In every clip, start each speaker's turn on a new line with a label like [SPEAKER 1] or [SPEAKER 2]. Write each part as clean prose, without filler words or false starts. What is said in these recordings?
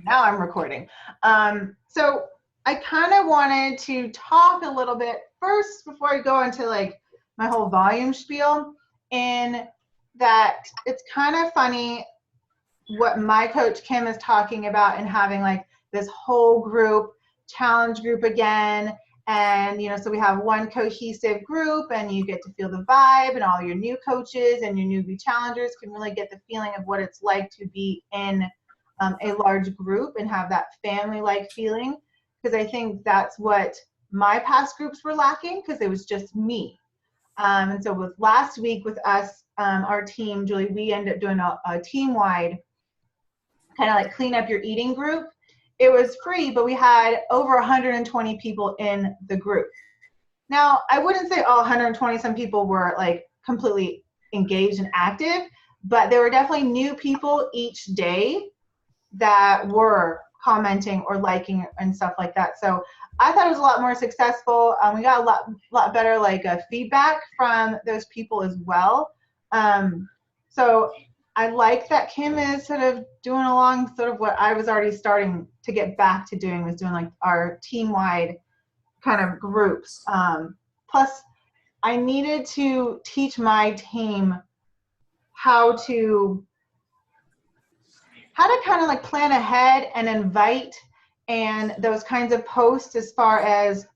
[SPEAKER 1] Now I'm recording. So I kind of wanted to talk a little bit first before I go into like my whole volume spiel, in that it's kind of funny what my coach Kim is talking about and having like this whole group, challenge group again. And, you know, so we have one cohesive group and you get to feel the vibe, and all your new coaches and your newbie challengers can really get the feeling of what it's like to be in a large group and have that family-like feeling. Because I think that's what my past groups were lacking, because it was just me. And so with last week with us, our team, Julie, we ended up doing a team-wide kind of like clean up your eating group. It was free, but we had over 120 people in the group. Now, I wouldn't say all 120 some people were like completely engaged and active, but there were definitely new people each day that were commenting or liking and stuff like that. So I thought it was a lot more successful. We got a lot better like feedback from those people as well. So I like that Kim is sort of doing along sort of what I was already starting to get back to doing, was doing like our team-wide kind of groups. Plus, I needed to teach my team how to kind of like plan ahead and invite, and those kinds of posts as far as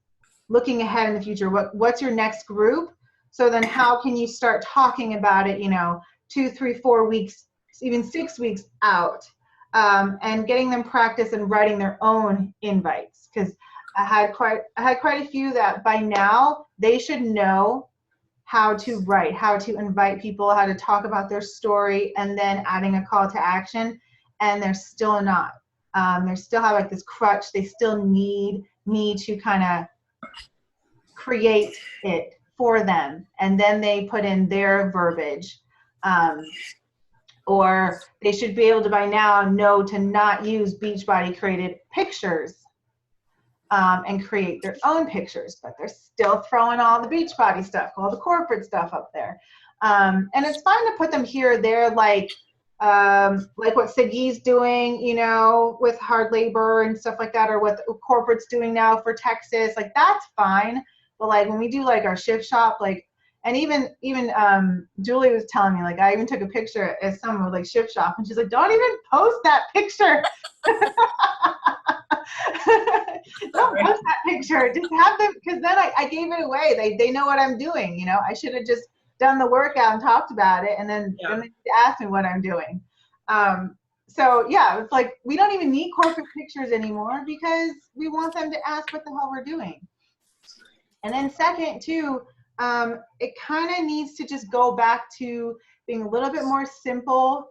[SPEAKER 1] looking ahead in the future. What's your next group? So then how can you start talking about it, you know, 2, 3, 4 weeks, even 6 weeks out, and getting them practice and writing their own invites. Because I had quite a few that by now they should know how to write, how to invite people, how to talk about their story, and then adding a call to action. And they're still not. They still have like this crutch. They still need me to kind of create it for them, and then they put in their verbiage. Or they should be able to by now know to not use Beachbody created pictures and create their own pictures, but they're still throwing all the Beachbody stuff, all the corporate stuff up there. And it's fine to put them here or there, like what Siggy's doing, you know, with hard labor and stuff like that, or what the corporate's doing now for Texas, like that's fine. But like when we do like our shift shop, like, and even Julie was telling me, like, I even took a picture as someone with like shift shop, and she's like, don't even post that picture. Don't post that picture. Just have them, because then I gave it away. They know what I'm doing, you know. I should have just done the workout and talked about it, and then they ask me what I'm doing. So yeah, it's like we don't even need corporate pictures anymore, because we want them to ask what the hell we're doing. And then second too, it kind of needs to just go back to being a little bit more simple.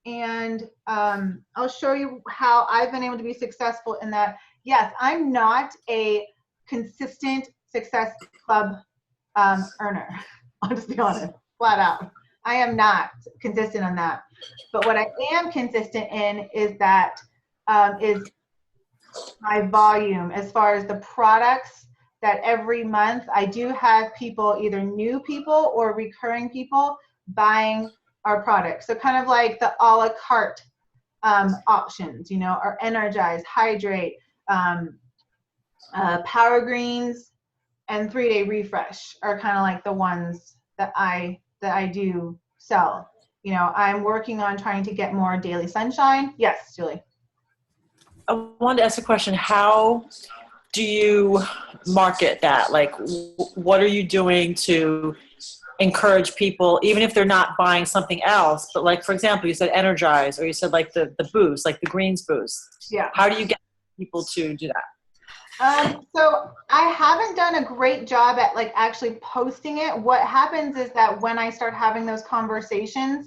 [SPEAKER 1] And I'll show you how I've been able to be successful in that. Yes, I'm not a consistent Success Club earner. I'll just be honest, flat out. I am not consistent on that. But what I am consistent in is that is my volume, as far as the products that every month I do have people, either new people or recurring people, buying our products. So kind of like the a la carte options, you know, our Energize, Hydrate, Power Greens, and 3-Day Refresh are kind of like the ones that I do sell. You know, I'm working on trying to get more Daily Sunshine. Yes, Julie.
[SPEAKER 2] I wanted to ask a question. How do you market that? Like, what are you doing to encourage people, even if they're not buying something else? But like, for example, you said Energize, or you said like the boost, like the greens boost.
[SPEAKER 1] Yeah.
[SPEAKER 2] How do you get people to do that?
[SPEAKER 1] So I haven't done a great job at like actually posting it. What happens is that when I start having those conversations,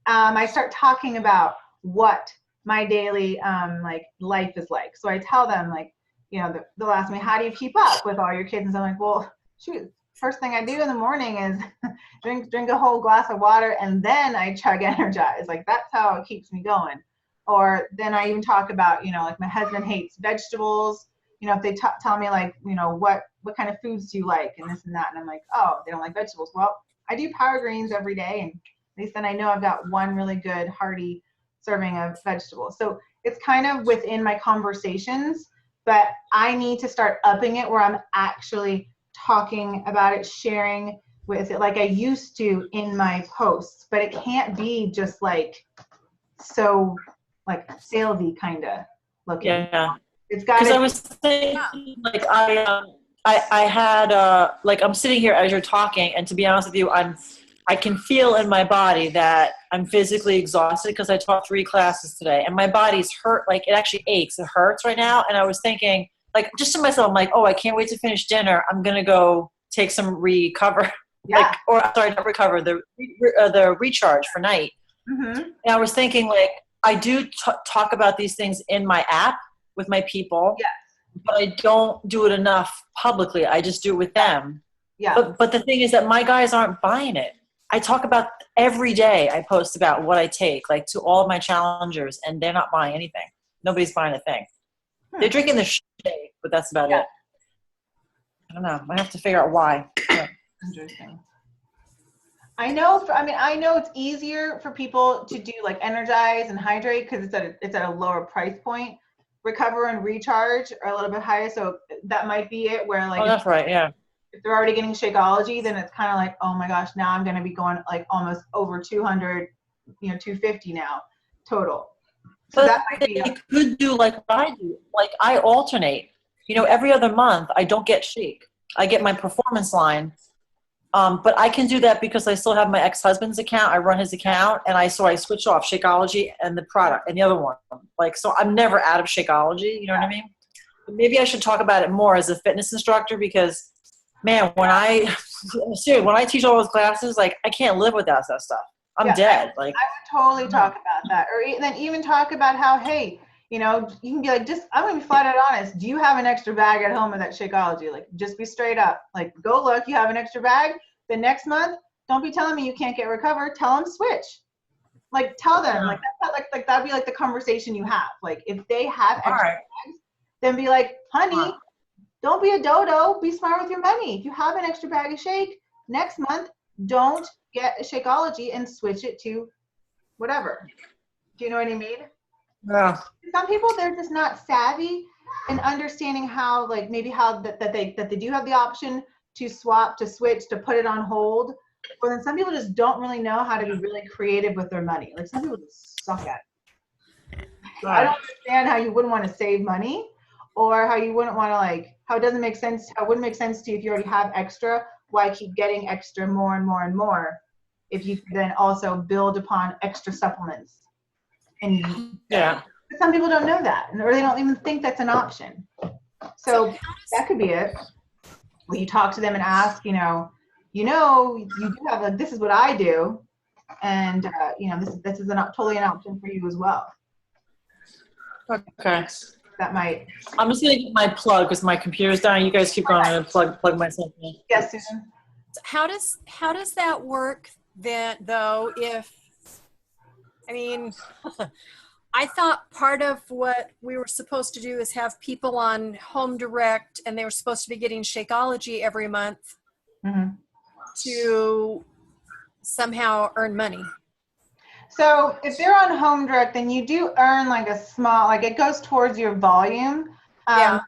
[SPEAKER 1] I start talking about what my daily like life is like. So I tell them, like, you know, they'll ask me, how do you keep up with all your kids? And so I'm like, well, shoot, first thing I do in the morning is drink a whole glass of water, and then I chug Energize. Like, that's how it keeps me going. Or then I even talk about, you know, like my husband hates vegetables. You know, if they tell me like, you know, what kind of foods do you like, and this and that, and I'm like, oh, they don't like vegetables. Well, I do Power Greens every day, and at least then I know I've got one really good hearty serving of vegetables. So it's kind of within my conversations, but I need to start upping it where I'm actually talking about it, sharing with it like I used to in my posts. But it can't be just like so like salesy kind of looking.
[SPEAKER 2] Yeah.
[SPEAKER 1] It's got
[SPEAKER 2] Because I
[SPEAKER 1] to.
[SPEAKER 2] was thinking, like, I had, like, I'm sitting here as you're talking, and to be honest with you, I can feel in my body that I'm physically exhausted because I taught 3 classes today, and my body's hurt. Like, it actually aches. It hurts right now. And I was thinking, like, just to myself, I'm like, oh, I can't wait to finish dinner. I'm going to go take some recover,
[SPEAKER 1] Yeah.
[SPEAKER 2] like, or sorry, not recover, the recharge for night.
[SPEAKER 1] Mm-hmm.
[SPEAKER 2] And I was thinking, like, I do talk about these things in my app with my people,
[SPEAKER 1] Yes.
[SPEAKER 2] but I don't do it enough publicly. I just do it with them.
[SPEAKER 1] Yeah.
[SPEAKER 2] But the thing is that my guys aren't buying it. I talk about every day. I post about what I take, like, to all of my challengers, and they're not buying anything. Nobody's buying a thing. They're drinking the shake, but that's about it. I don't know. I have to figure out why. Yeah.
[SPEAKER 1] Interesting. I know it's easier for people to do like energize and hydrate because it's at a lower price point. Recover and recharge are a little bit higher, so that might be it. Where like,
[SPEAKER 2] oh, that's right. Yeah.
[SPEAKER 1] if they're already getting Shakeology, then it's kind of like, oh my gosh, now I'm going to be going like almost over 200, 250 now total. So
[SPEAKER 2] but
[SPEAKER 1] that might be.
[SPEAKER 2] You could do like what I do. Like, I alternate. Every other month I don't get Shake. I get my performance line. But I can do that because I still have my ex-husband's account. I run his account, and I switch off Shakeology and the product and the other one. Like, so I'm never out of Shakeology. You know what I mean? But maybe I should talk about it more as a fitness instructor because, man, when I teach all those classes, like, I can't live without that stuff. I'm dead. Like,
[SPEAKER 1] I would totally talk about that, or then even talk about how, hey, you can be like, I'm going to be flat out honest. Do you have an extra bag at home of that Shakeology? Like, just be straight up. Like, go look. You have an extra bag. The next month, don't be telling me you can't get Recover. Tell them switch. Like, tell them. Like, that'd be like the conversation you have. Like, if they have extra bags, then be like, honey, don't be a dodo. Be smart with your money. If you have an extra bag of Shake, next month, don't get a Shakeology and switch it to whatever. Do you know what I mean?
[SPEAKER 2] yeah.
[SPEAKER 1] Some people, they're just not savvy in understanding how, like, maybe how that they do have the option to swap, to switch, to put it on hold. But then some people just don't really know how to be really creative with their money. Like, some people just suck at it. I don't understand how you wouldn't want to save money, or how you wouldn't want to, like, how it doesn't make sense. How it wouldn't make sense to you if you already have extra. Why keep getting extra more and more and more if you then also build upon extra supplements? And
[SPEAKER 2] Yeah.
[SPEAKER 1] but some people don't know that, or they don't even think that's an option. So that could be it. When you talk to them and ask, you do have, like, this is what I do, and this is totally an option for you as well.
[SPEAKER 2] Okay.
[SPEAKER 1] That might.
[SPEAKER 2] I'm just gonna get my plug because my computer's down. You guys keep going. I'm gonna plug myself in.
[SPEAKER 1] Yes, Susan.
[SPEAKER 3] How does that work then, though? I thought part of what we were supposed to do is have people on Home Direct, and they were supposed to be getting Shakeology every month to somehow earn money.
[SPEAKER 1] So if they're on Home Direct, then you do earn like a small, like, it goes towards your volume. But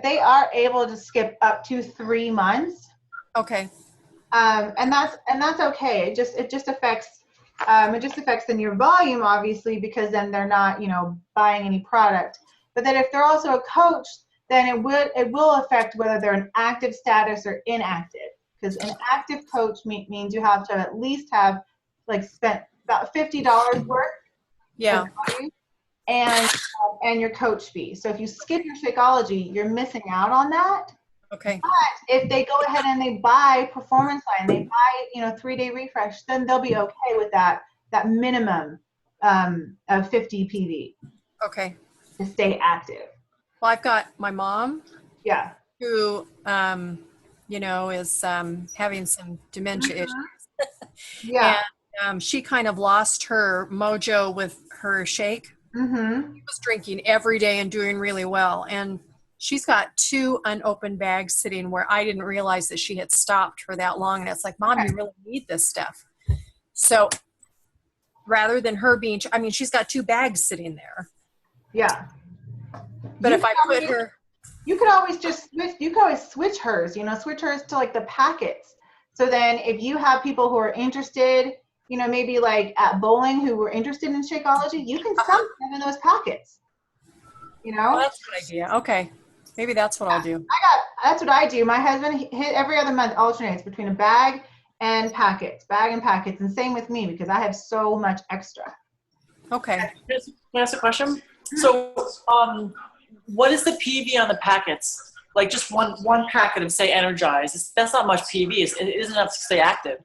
[SPEAKER 1] they are able to skip up to 3 months.
[SPEAKER 3] Okay.
[SPEAKER 1] And that's okay. It just affects then your volume, obviously, because then they're not, buying any product. But then if they're also a coach, then it will affect whether they're an active status or inactive. Because an active coach means you have to at least have, like, spent about $50 worth.
[SPEAKER 3] Yeah.
[SPEAKER 1] And your coach fee. So if you skip your Shakeology, you're missing out on that.
[SPEAKER 3] Okay.
[SPEAKER 1] But if they go ahead and they buy Performance Line, they buy 3-day refresh, then they'll be okay with that minimum of 50 PV.
[SPEAKER 3] Okay.
[SPEAKER 1] To stay active.
[SPEAKER 3] Well, I've got my mom.
[SPEAKER 1] Yeah.
[SPEAKER 3] Who is having some dementia issues.
[SPEAKER 1] Yeah.
[SPEAKER 3] And she kind of lost her mojo with her Shake. She was drinking every day and doing really well. And she's got 2 unopened bags sitting where I didn't realize that she had stopped for that long. And it's like, Mom, you really need this stuff. So rather than her being, she's got 2 bags sitting there.
[SPEAKER 1] Yeah.
[SPEAKER 3] But
[SPEAKER 1] You
[SPEAKER 3] if I
[SPEAKER 1] could
[SPEAKER 3] put
[SPEAKER 1] always-
[SPEAKER 3] her,
[SPEAKER 1] You could always just switch, you could always switch hers, switch hers to like the packets. So then if you have people who are interested, maybe like at bowling who were interested in Shakeology, you can sell them in those packets.
[SPEAKER 3] oh, that's a good idea. Okay. Maybe that's what I'll do.
[SPEAKER 1] That's what I do. My husband hit every other month alternates between a bag and packets, and same with me because I have so much extra.
[SPEAKER 3] Okay.
[SPEAKER 2] Can I ask a question? So, what is the PV on the packets? Like just one packet of say Energize. That's not much PV. It isn't enough to stay active.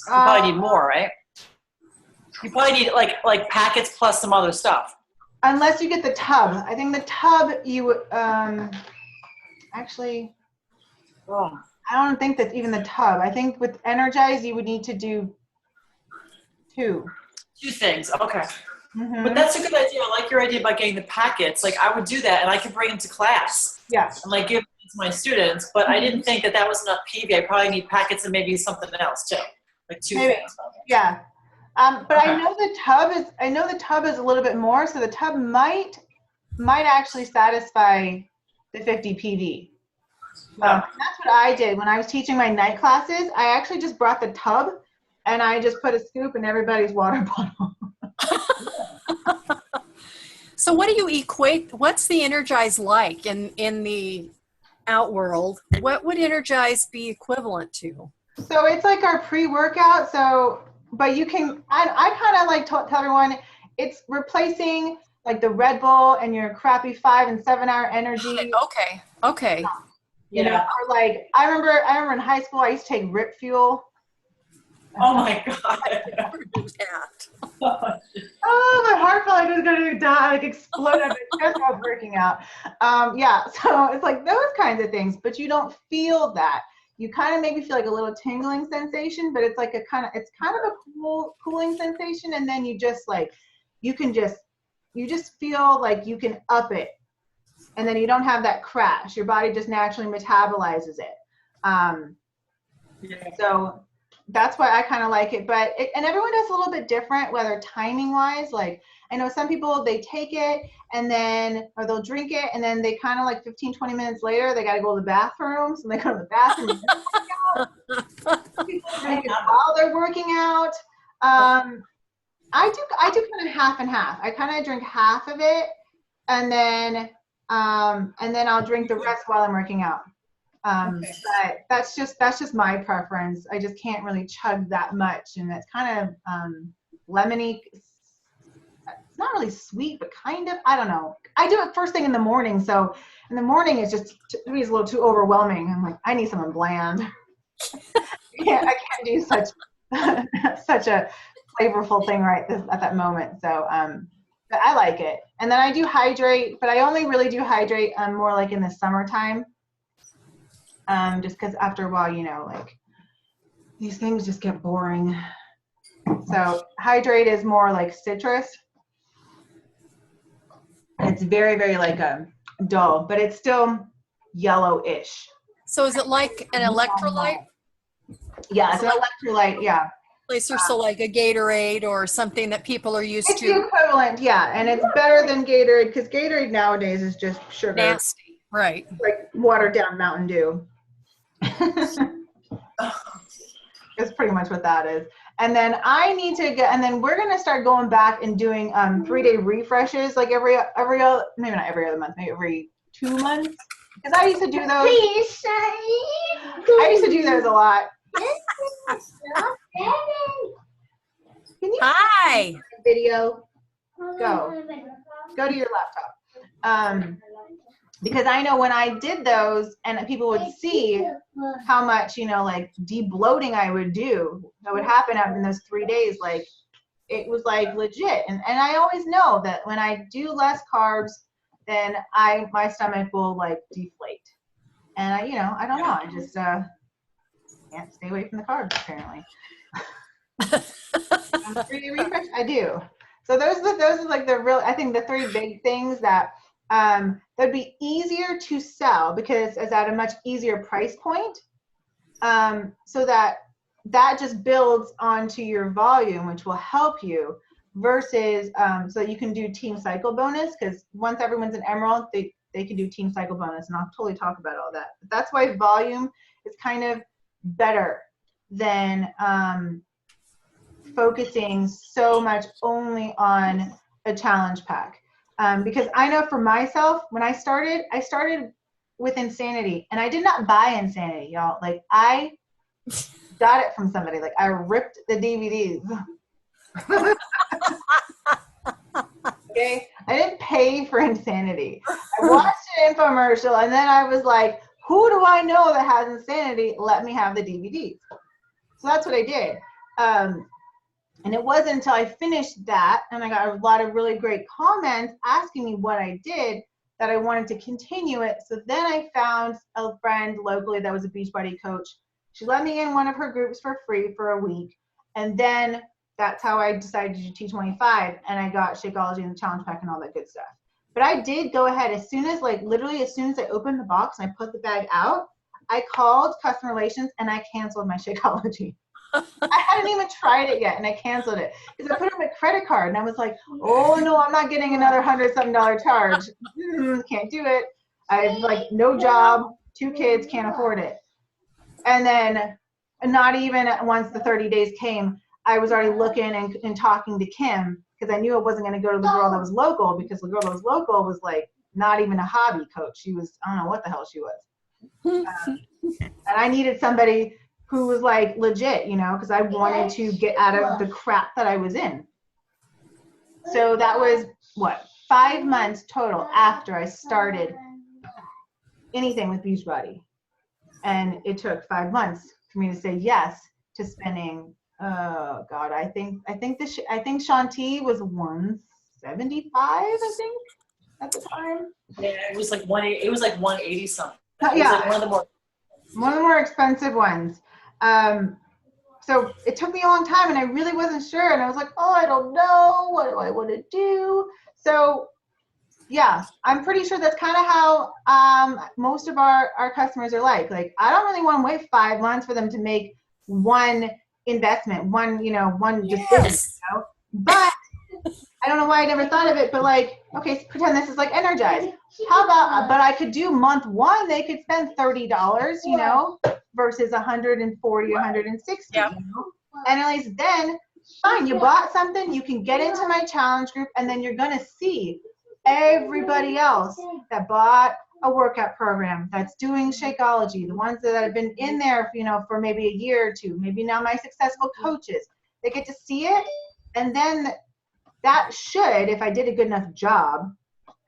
[SPEAKER 2] You probably need more, right? You probably need like packets plus some other stuff.
[SPEAKER 1] Unless you get the tub. I think the tub you actually.
[SPEAKER 2] Oh.
[SPEAKER 1] I don't think that's even the tub. I think with Energize you would need to do two
[SPEAKER 2] things. Okay.
[SPEAKER 1] Mm-hmm.
[SPEAKER 2] But that's a good idea. I like your idea about getting the packets. Like I would do that, and I could bring them to class.
[SPEAKER 1] Yeah.
[SPEAKER 2] And like give them to my students. But I didn't think that was enough PV. I probably need packets and maybe something else too, like two things.
[SPEAKER 1] Yeah. But
[SPEAKER 2] Okay.
[SPEAKER 1] I know the tub is a little bit more, so the tub might actually satisfy the 50 PV. That's what I did when I was teaching my night classes. I actually just brought the tub, and I just put a scoop in everybody's water bottle.
[SPEAKER 3] So what do you equate? What's the Energize like in the out world? What would Energize be equivalent to?
[SPEAKER 1] So it's like our pre-workout. But you can. I kind of like tell everyone it's replacing like the Red Bull and your crappy 5 and 7 hour energy.
[SPEAKER 3] Okay.
[SPEAKER 1] Or like I remember in high school I used to take Rip Fuel.
[SPEAKER 2] Oh my God.
[SPEAKER 1] Oh, my heart felt like it was going to die, like explode out of my chest while I was working out. So it's like those kinds of things, but you don't feel that. You kind of maybe feel like a little tingling sensation, but it's like it's kind of a cooling sensation, and then you just like you just feel like you can up it, and then you don't have that crash. Your body just naturally metabolizes it. So that's why I kind of like it, and everyone does a little bit different, whether timing wise. Like I know some people, they take it or they'll drink it and then they kind of like 15-20 minutes later they got to go to the bathroom, so they go to the bathroom. People drink it while they're working out. I do kind of half and half. I kind of drink half of it and then I'll drink the rest while I'm working out. But that's just my preference. I just can't really chug that much, and it's kind of lemony. It's not really sweet, but kind of. I don't know. I do it first thing in the morning, so in the morning it's just to me it's a little too overwhelming. I'm like, I need something bland. I can't do such a flavorful thing right at that moment. So but I like it, and then I do hydrate, but I only really do hydrate more like in the summertime. Just because after a while, like these things just get boring. So hydrate is more like citrus. It's very, very like dull, but it's still yellowish.
[SPEAKER 3] So is it like an electrolyte?
[SPEAKER 1] Yeah, it's an electrolyte, yeah.
[SPEAKER 3] So like a Gatorade or something that people are used
[SPEAKER 1] it's
[SPEAKER 3] to.
[SPEAKER 1] The equivalent, yeah, and it's better than Gatorade because Gatorade nowadays is just sugar.
[SPEAKER 3] Nasty, right.
[SPEAKER 1] Like watered down Mountain Dew. That's pretty much what that is. And then and then we're going to start going back and doing 3-day refreshes like every maybe not every other month, maybe every 2 months. Because I used to do those. I used to do those a lot. Can you
[SPEAKER 3] Hi.
[SPEAKER 1] video? Go to your laptop. Because I know when I did those and people would see how much, like de-bloating I would do, that would happen in those 3 days, like it was like legit. And I always know that when I do less carbs, then my stomach will like deflate. And I don't know. I just can't stay away from the carbs apparently. 3-day refresh, I do. So those are like I think the 3 big things that that'd be easier to sell because it's at a much easier price point. So that just builds onto your volume, which will help you. versus, so you can do team cycle bonus, because once everyone's an emerald, they can do team cycle bonus, and I'll totally talk about all that. But that's why volume is kind of better than focusing so much only on a challenge pack. Because I know for myself, when I started with Insanity, and I did not buy Insanity, y'all. Like, I got it from somebody. Like, I ripped the DVDs. Okay, I didn't pay for Insanity. I watched an infomercial, and then I was like, who do I know that has Insanity? Let me have the DVDs. So that's what I did. And it wasn't until I finished that, and I got a lot of really great comments asking me what I did, that I wanted to continue it. So then I found a friend locally that was a Beachbody coach. She let me in one of her groups for free for a week. And then that's how I decided to do T25, and I got Shakeology and the challenge pack and all that good stuff. But I did go ahead as soon as, like, literally as soon as I opened the box and I put the bag out, I called customer relations and I canceled my Shakeology. I hadn't even tried it yet, and I canceled it because I put in my credit card, and I was like, oh no, I'm not getting another $100-something charge. Can't do it. I have, like, no job, 2 kids, can't afford it. And then not even once the 30 days came, I was already looking and talking to Kim, because I knew I wasn't going to go to the girl that was local, because the girl that was local was, like, not even a hobby coach. She was, I don't know what the hell she was. And I needed somebody who was, like, legit, you know, because I wanted to get out of the crap that I was in. So that was, what, 5 months total after I started anything with Beachbody. And it took 5 months for me to say yes to spending, oh God, I think Shanti was 175, I think, at the time.
[SPEAKER 2] Yeah, it was like 180 something.
[SPEAKER 1] Yeah.
[SPEAKER 2] It was like one of the more
[SPEAKER 1] expensive ones. So it took me a long time, and I really wasn't sure, and I was like, oh, I don't know, what do I want to do? So yeah, I'm pretty sure that's kind of how most of our customers are like, I don't really want to wait 5 months for them to make one investment, one decision,
[SPEAKER 2] Yes.
[SPEAKER 1] you know? But I don't know why I never thought of it, but, like, okay, so pretend this is like Energize. How about, but I could do month 1, they could spend $30, you know, versus 140, 160,
[SPEAKER 3] Yeah.
[SPEAKER 1] you know? And at least then, fine, you bought something, you can get into my challenge group, and then you're going to see everybody else that bought a workout program, that's doing Shakeology, the ones that have been in there, you know, for maybe a year or 2, maybe now my successful coaches, they get to see it. And then that should, if I did a good enough job,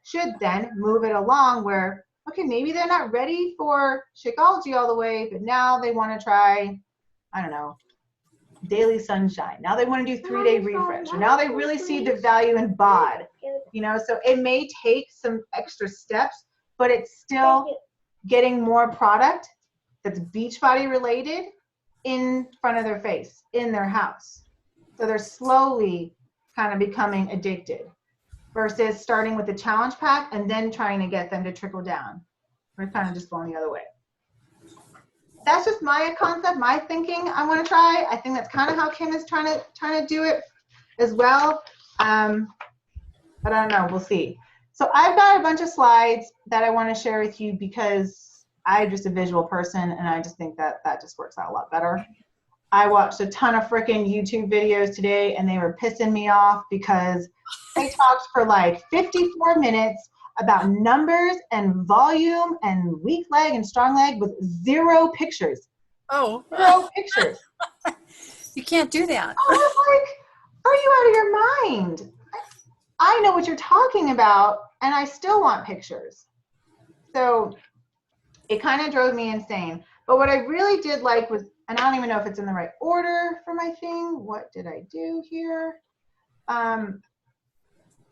[SPEAKER 1] should then move it along where, okay, maybe they're not ready for Shakeology all the way, but now they want to try, I don't know, Daily Sunshine. Now they want to do 3-day refresh. Or now they really see the value in BOD. You know, so it may take some extra steps, but it's still getting more product that's Beachbody related in front of their face, in their house. So they're slowly kind of becoming addicted versus starting with the challenge pack and then trying to get them to trickle down. We're kind of just going the other way. That's just my concept, my thinking I want to try. I think that's kind of how Kim is trying to do it as well. But I don't know, we'll see. So I've got a bunch of slides that I want to share with you because I'm just a visual person, and I just think that just works out a lot better. I watched a ton of freaking YouTube videos today, and they were pissing me off because they talked for like 54 minutes about numbers and volume and weak leg and strong leg with 0 pictures.
[SPEAKER 3] Oh.
[SPEAKER 1] 0 pictures.
[SPEAKER 3] You can't do that.
[SPEAKER 1] I was like, are you out of your mind? I know what you're talking about, and I still want pictures. So it kind of drove me insane. But what I really did like was, and I don't even know if it's in the right order for my thing. What did I do here?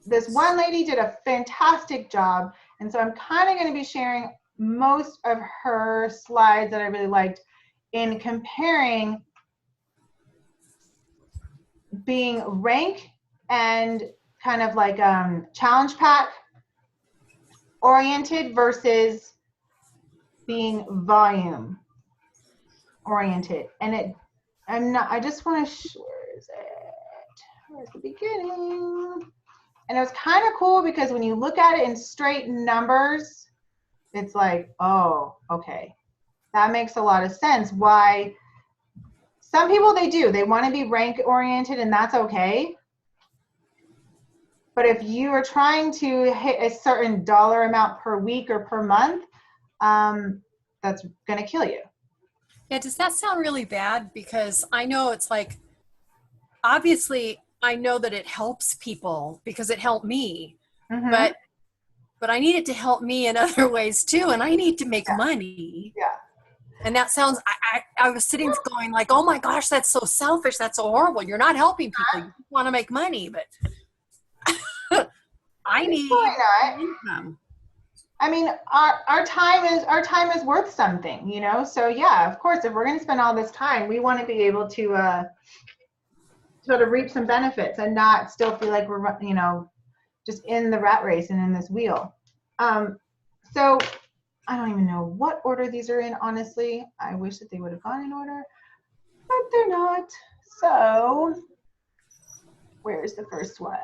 [SPEAKER 1] This one lady did a fantastic job, and so I'm kind of going to be sharing most of her slides that I really liked in comparing being rank and kind of like challenge pack oriented versus being volume oriented. And I just want to, where is it? There's the beginning. And it was kind of cool because when you look at it in straight numbers, it's like, oh, okay. That makes a lot of sense. Why some people, they want to be rank oriented, and that's okay. But if you are trying to hit a certain dollar amount per week or per month, that's going to kill you.
[SPEAKER 3] Yeah, does that sound really bad? Because I know it's like, obviously, I know that it helps people because it helped me, but I need it to help me in other ways too, and I need to make money.
[SPEAKER 1] Yeah.
[SPEAKER 3] And that sounds, I was sitting going like, oh my gosh, that's so selfish. That's so horrible. You're not helping people. You want to make money, but I need income.
[SPEAKER 1] I mean, our time is worth something, you know? So yeah, of course, if we're going to spend all this time, we want to be able to sort of reap some benefits and not still feel like we're, you know, just in the rat race and in this wheel. So I don't even know what order these are in, honestly. I wish that they would have gone in order, but they're not. So where's the first one?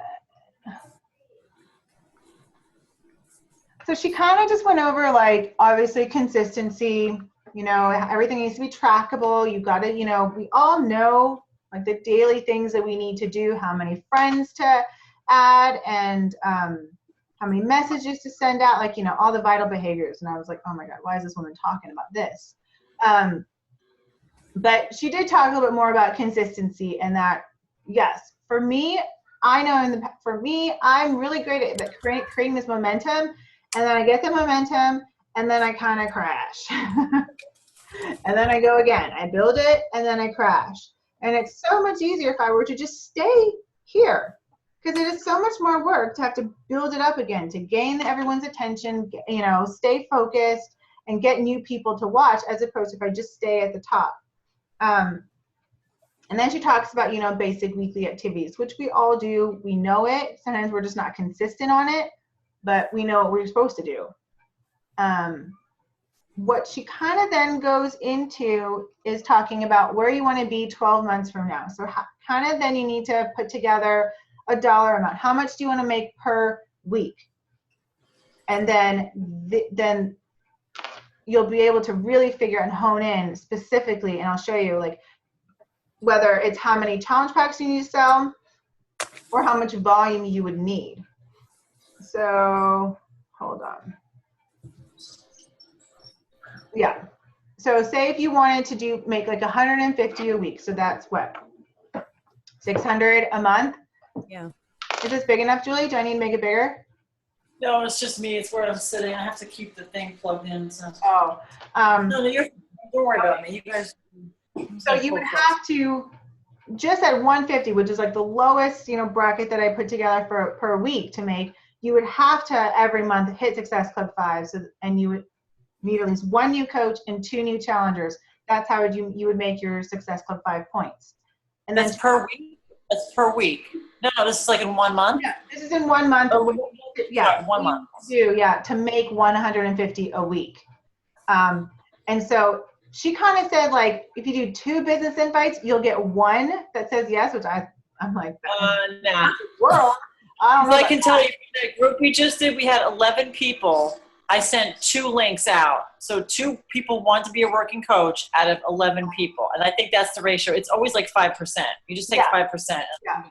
[SPEAKER 1] So she kind of just went over, like, obviously consistency, you know, everything needs to be trackable. You got to, you know, we all know like the daily things that we need to do, how many friends to add, and how many messages to send out, like, you know, all the vital behaviors. And I was like, oh my God, why is this woman talking about this? But she did talk a little bit more about consistency, and that, yes, for me, I know for me, I'm really great at creating this momentum. And then I get the momentum, and then I kind of crash. And then I go again. I build it, and then I crash. And it's so much easier if I were to just stay here, because it is so much more work to have to build it up again, to gain everyone's attention, you know, stay focused, and get new people to watch, as opposed to if I just stay at the top. And then she talks about, you know, basic weekly activities, which we all do. We know it. Sometimes we're just not consistent on it, but we know what we're supposed to do. What she kind of then goes into is talking about where you want to be 12 months from now. So kind of then you need to put together a dollar amount. How much do you want to make per week? And then you'll be able to really figure and hone in specifically, and I'll show you, like, whether it's how many challenge packs you need to sell or how much volume you would need. So hold on. Yeah. So say if you wanted to make like 150 a week. So that's what? 600 a month?
[SPEAKER 3] Yeah.
[SPEAKER 1] Is this big enough, Julie? Do I need to make it bigger?
[SPEAKER 2] No, it's just me. It's where I'm sitting. I have to keep the thing plugged in. So.
[SPEAKER 1] Oh.
[SPEAKER 2] No, don't worry about me. You guys.
[SPEAKER 1] So you would have to, just at 150, which is like the lowest, you know, bracket that I put together for per week to make, you would have to every month hit Success Club 5, and you would need at least one new coach and 2 new challengers. That's how you would make your Success Club 5 points. And
[SPEAKER 2] that's per week? That's per week. No, this is like in 1 month?
[SPEAKER 1] Yeah, this is in 1 month.
[SPEAKER 2] Oh,
[SPEAKER 1] yeah,
[SPEAKER 2] 1 month.
[SPEAKER 1] To make 150 a week. And so she kind of said, like, if you do 2 business invites, you'll get 1 that says yes, which I'm like,
[SPEAKER 2] nah.
[SPEAKER 1] World.
[SPEAKER 2] I can tell you, the group we just did, we had 11 people. I sent 2 links out. So 2 people want to be a working coach out of 11 people. And I think that's the ratio. It's always like 5%. You just take 5%.
[SPEAKER 1] Yeah.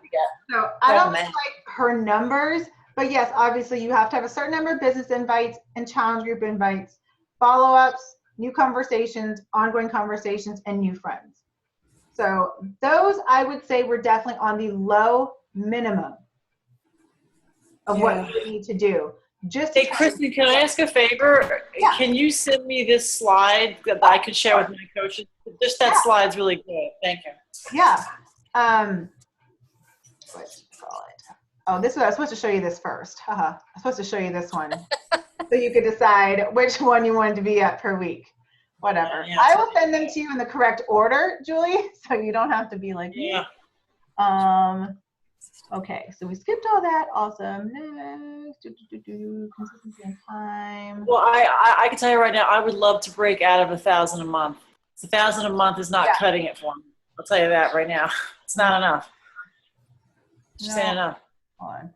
[SPEAKER 1] So I don't like her numbers, but yes, obviously you have to have a certain number of business invites and challenge group invites, follow-ups, new conversations, ongoing conversations, and new friends. So those, I would say, were definitely on the low minimum of what you need to do.
[SPEAKER 2] Hey, Kristen, can I ask a favor?
[SPEAKER 1] Yeah.
[SPEAKER 2] Can you send me this slide that I could share with my coaches? Just that slide's really good. Thank you.
[SPEAKER 1] Yeah. What do you call it? Oh, this was, I was supposed to show you this first. I'm supposed to show you this one. So you could decide which one you wanted to be at per week. Whatever.
[SPEAKER 2] Yeah,
[SPEAKER 1] I will send them to you in the correct order, Julie, so you don't have to be like,
[SPEAKER 2] yeah.
[SPEAKER 1] Okay, so we skipped all that. Awesome. Next. Consistency and time.
[SPEAKER 2] Well, I can tell you right now, I would love to break out of 1,000 a month. 1,000 a month is not cutting it for me. I'll tell you that right now. It's not enough. She's saying enough.
[SPEAKER 1] Hold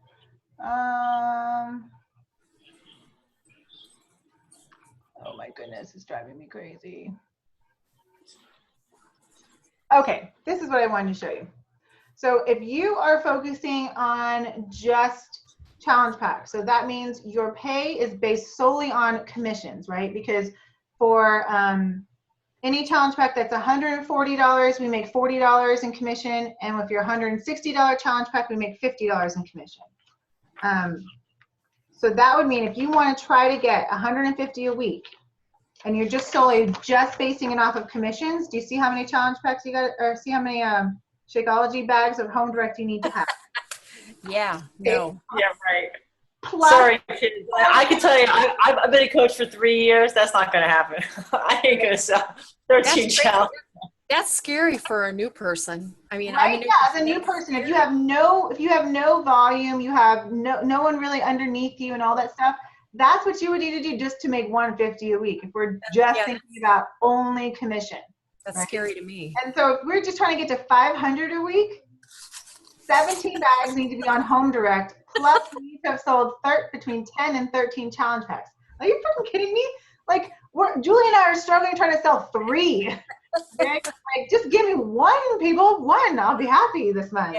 [SPEAKER 1] on. Oh my goodness, it's driving me crazy. Okay, this is what I wanted to show you. So if you are focusing on just challenge packs, so that means your pay is based solely on commissions, right? Because for any challenge pack that's $140, we make $40 in commission. And if you're $160 challenge pack, we make $50 in commission. So that would mean if you want to try to get $150 a week, and you're just basing it off of commissions, do you see how many challenge packs you got, or see how many Shakeology bags of Home Direct you need to have?
[SPEAKER 3] Yeah, no.
[SPEAKER 2] Yeah, right.
[SPEAKER 1] Plus,
[SPEAKER 2] Sorry, kids. I can tell you, I've been a coach for 3 years. That's not going to happen. I ain't going to sell 13 challenge.
[SPEAKER 3] That's scary for a new person. I mean,
[SPEAKER 1] right? As a new person, if you have no volume, you have no one really underneath you and all that stuff, that's what you would need to do just to make $150 a week. If we're just thinking about only commission.
[SPEAKER 3] That's scary to me.
[SPEAKER 1] And so if we're just trying to get to $500 a week, 17 bags need to be on Home Direct. Plus, we need to have sold between 10 and 13 challenge packs. Are you freaking kidding me? Like, Julie and I are struggling trying to sell 3. Okay? Like, just give me 1, people. 1. I'll be happy this month.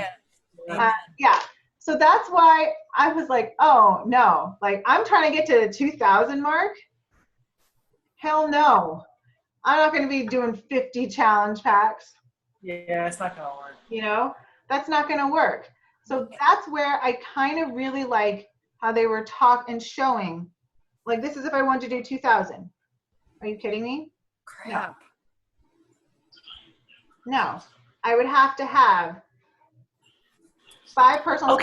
[SPEAKER 1] Yeah. So that's why I was like, oh, no. Like, I'm trying to get to the 2,000 mark. Hell no. I'm not going to be doing 50 challenge packs.
[SPEAKER 2] Yeah, it's not going to work.
[SPEAKER 1] You know, that's not going to work. So that's where I kind of really like how they were talking and showing, like, this is if I wanted to do 2,000. Are you kidding me?
[SPEAKER 3] Crap.
[SPEAKER 1] No. I would have to have 5 personal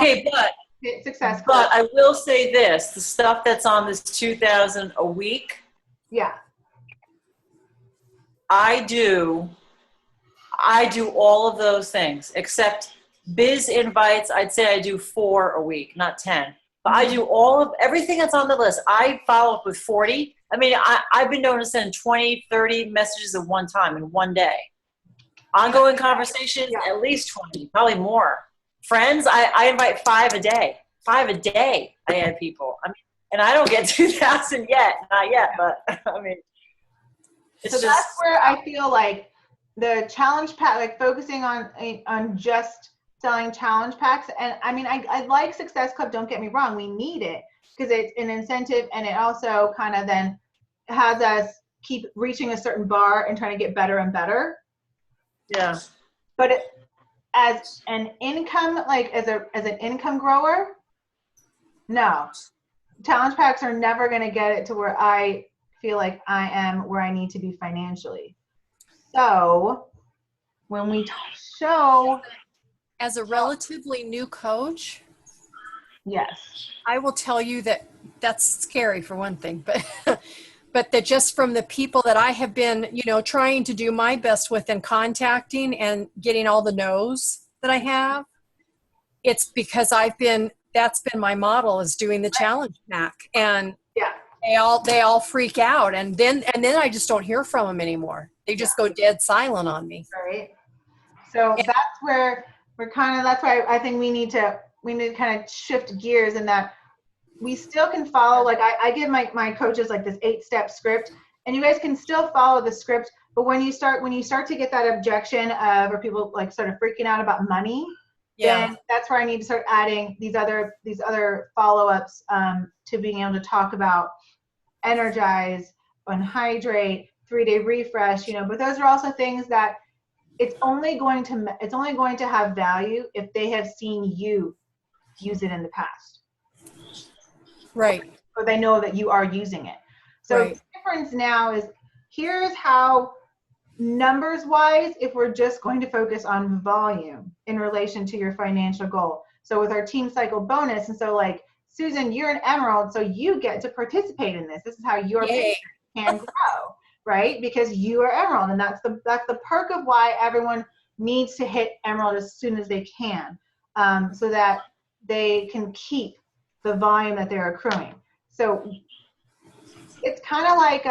[SPEAKER 1] success.
[SPEAKER 2] But I will say this, the stuff that's on this 2,000 a week.
[SPEAKER 1] Yeah.
[SPEAKER 2] I do all of those things except biz invites. I'd say I do 4 a week, not 10. But I do everything that's on the list. I follow up with 40. I mean, I've been known to send 20, 30 messages at one time in one day. Ongoing conversations, at least 20, probably more. Friends, I invite 5 a day. 5 a day I add people. I mean, and I don't get 2,000 yet. Not yet, but I mean.
[SPEAKER 1] So that's where I feel like the challenge pack, like focusing on just selling challenge packs. And I mean, I like Success Club, don't get me wrong. We need it because it's an incentive, and it also kind of then has us keep reaching a certain bar and trying to get better and better.
[SPEAKER 2] Yeah.
[SPEAKER 1] But as an income, like as an income grower, no. Challenge packs are never going to get it to where I feel like I am where I need to be financially. So when we show,
[SPEAKER 3] as a relatively new coach,
[SPEAKER 1] yes,
[SPEAKER 3] I will tell you that that's scary for one thing, but that just from the people that I have been, trying to do my best with and contacting and getting all the no's that I have, it's because that's been my model, is doing the challenge pack. And they all freak out, and then I just don't hear from them anymore. They just go dead silent on me.
[SPEAKER 1] Right. So that's where that's why I think we need to kind of shift gears, in that we still can follow, like I give my coaches like this 8-step script, and you guys can still follow the script. But when you start to get that objection of, or people like sort of freaking out about money, then that's where I need to start adding these other follow-ups to being able to talk about energize and hydrate, 3-day refresh, but those are also things that it's only going to have value if they have seen you use it in the past.
[SPEAKER 3] Right.
[SPEAKER 1] Or they know that you are using it. So the difference now is, here's how, numbers wise, if we're just going to focus on volume in relation to your financial goal. So with our team cycle bonus, and so like, Susan, you're an Emerald, so you get to participate in this. This is how your business can grow, right? Because you are Emerald, and that's the perk of why everyone needs to hit Emerald as soon as they can, so that they can keep the volume that they're accruing. So it's kind of like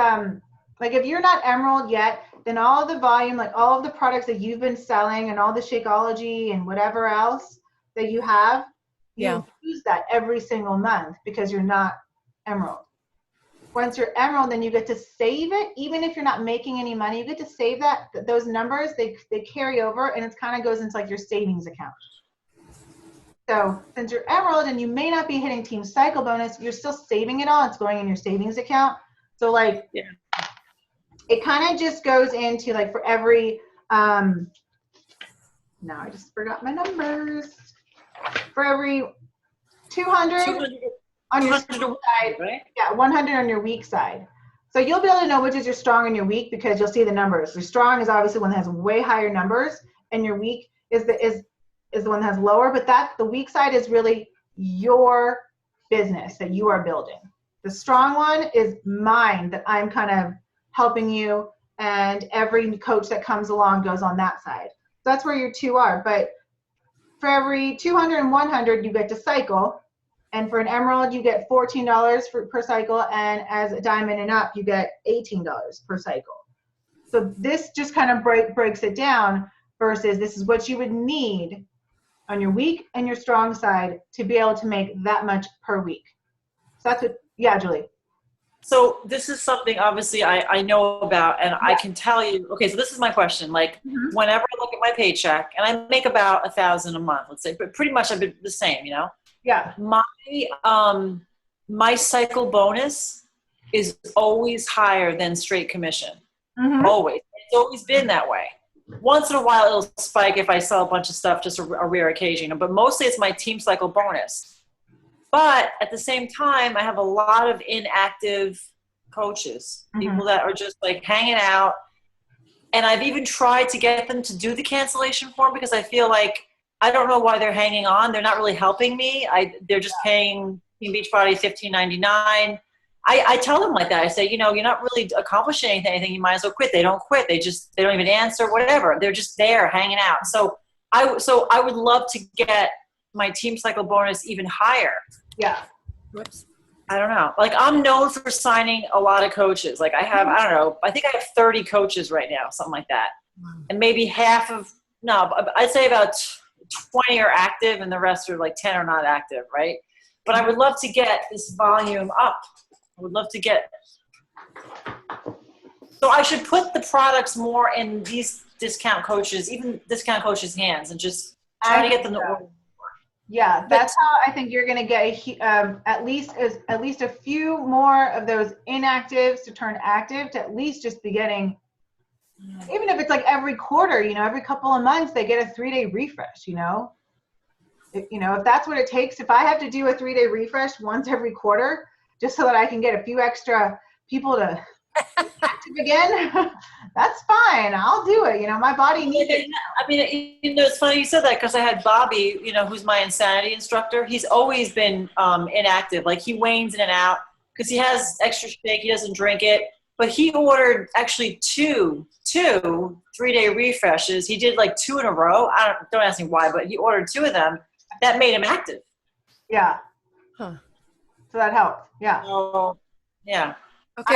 [SPEAKER 1] if you're not Emerald yet, then all of the volume, like all of the products that you've been selling and all the Shakeology and whatever else, that you have, you
[SPEAKER 3] Yeah.
[SPEAKER 1] use that every single month because you're not Emerald. Once you're Emerald, then you get to save it. Even if you're not making any money, you get to save that. Those numbers, they carry over, and it kind of goes into like your savings account. So since you're Emerald and you may not be hitting Team Cycle bonus, you're still saving it all. It's going in your savings account. So like,
[SPEAKER 2] Yeah.
[SPEAKER 1] It kind of just goes into like for every, now I just forgot my numbers. For every 200 on your strong side,
[SPEAKER 2] right?
[SPEAKER 1] yeah, 100 on your weak side. So you'll be able to know which is your strong and your weak because you'll see the numbers. Your strong is obviously one that has way higher numbers, and your weak is the one that has lower. But the weak side is really your business that you are building. The strong one is mine that I'm kind of helping you, and every coach that comes along goes on that side. So that's where your two are. But for every 200 and 100, you get to cycle. And for an Emerald, you get $14 per cycle. And as a Diamond and up, you get $18 per cycle. So this just kind of breaks it down versus this is what you would need on your weak and your strong side to be able to make that much per week. So that's what, yeah, Julie.
[SPEAKER 2] So this is something obviously I know about, and I can tell you, okay, so this is my question. Like whenever I look at my paycheck, and I make about $1,000 a month, let's say, but pretty much I've been the same, you know?
[SPEAKER 1] Yeah.
[SPEAKER 2] My cycle bonus is always higher than straight commission. Always. It's always been that way. Once in a while it'll spike if I sell a bunch of stuff, just a rare occasion, but mostly it's my team cycle bonus. But at the same time, I have a lot of inactive coaches, people that are just like hanging out. And I've even tried to get them to do the cancellation form because I feel like, I don't know why they're hanging on. They're not really helping me. They're just paying Team Beachbody $15.99. I tell them like that. I say, you know, you're not really accomplishing anything. You might as well quit. They don't quit. They don't even answer, whatever. They're just there hanging out. So I would love to get my team cycle bonus even higher.
[SPEAKER 1] Yeah.
[SPEAKER 3] Whoops.
[SPEAKER 2] I don't know. Like I'm known for signing a lot of coaches. Like I have, I don't know, I think I have 30 coaches right now, something like that. And maybe I'd say about 20 are active and the rest are like 10 are not active, right? But I would love to get this volume up. I would love to get. So I should put the products more in these discount coaches' hands and just try to get them to order.
[SPEAKER 1] Yeah, that's how I think you're going to get at least a few more of those inactives to turn active, to at least just be getting, even if it's like every quarter, you know, every couple of months they get a 3-day refresh, you know. If that's what it takes, if I have to do a 3-day refresh once every quarter just so that I can get a few extra people to active again, that's fine. I'll do it. You know, my body needs it.
[SPEAKER 2] I mean, you know, it's funny you said that because I had Bobby, you know, who's my insanity instructor. He's always been inactive. Like he wanes in and out because he has extra shake. He doesn't drink it. But he ordered actually two 3-day refreshes. He did like 2 in a row. Don't ask me why, but he ordered 2 of them. That made him active.
[SPEAKER 1] Yeah.
[SPEAKER 3] Huh.
[SPEAKER 1] So that helped. Yeah.
[SPEAKER 2] So, yeah.
[SPEAKER 3] Okay.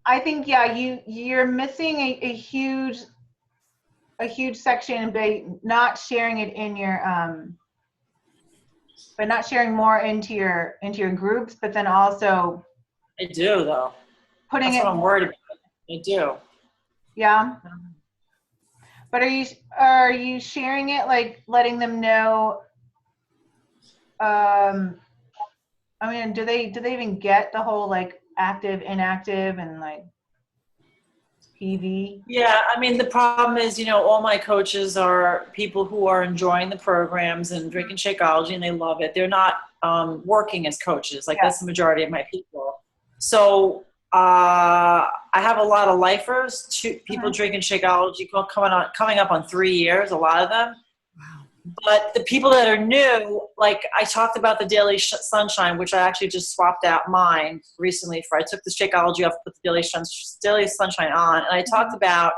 [SPEAKER 1] I think you're missing a huge section by not sharing it in your by not sharing more into your groups, but then also
[SPEAKER 2] I do though.
[SPEAKER 1] Putting
[SPEAKER 2] That's
[SPEAKER 1] it.
[SPEAKER 2] what I'm worried about. I do.
[SPEAKER 1] Yeah. But are you sharing it, like letting them know? I mean, do they even get the whole like active, inactive, and like PV?
[SPEAKER 2] Yeah, I mean, the problem is, you know, all my coaches are people who are enjoying the programs and drinking Shakeology, and they love it. They're not working as coaches. Like that's the majority of my people. So I have a lot of lifers, people drinking Shakeology, coming up on 3 years, a lot of them.
[SPEAKER 3] Wow.
[SPEAKER 2] But the people that are new, like I talked about the Daily Sunshine, which I actually just swapped out mine recently I took the Shakeology off, put the Daily Sunshine on, and I talked about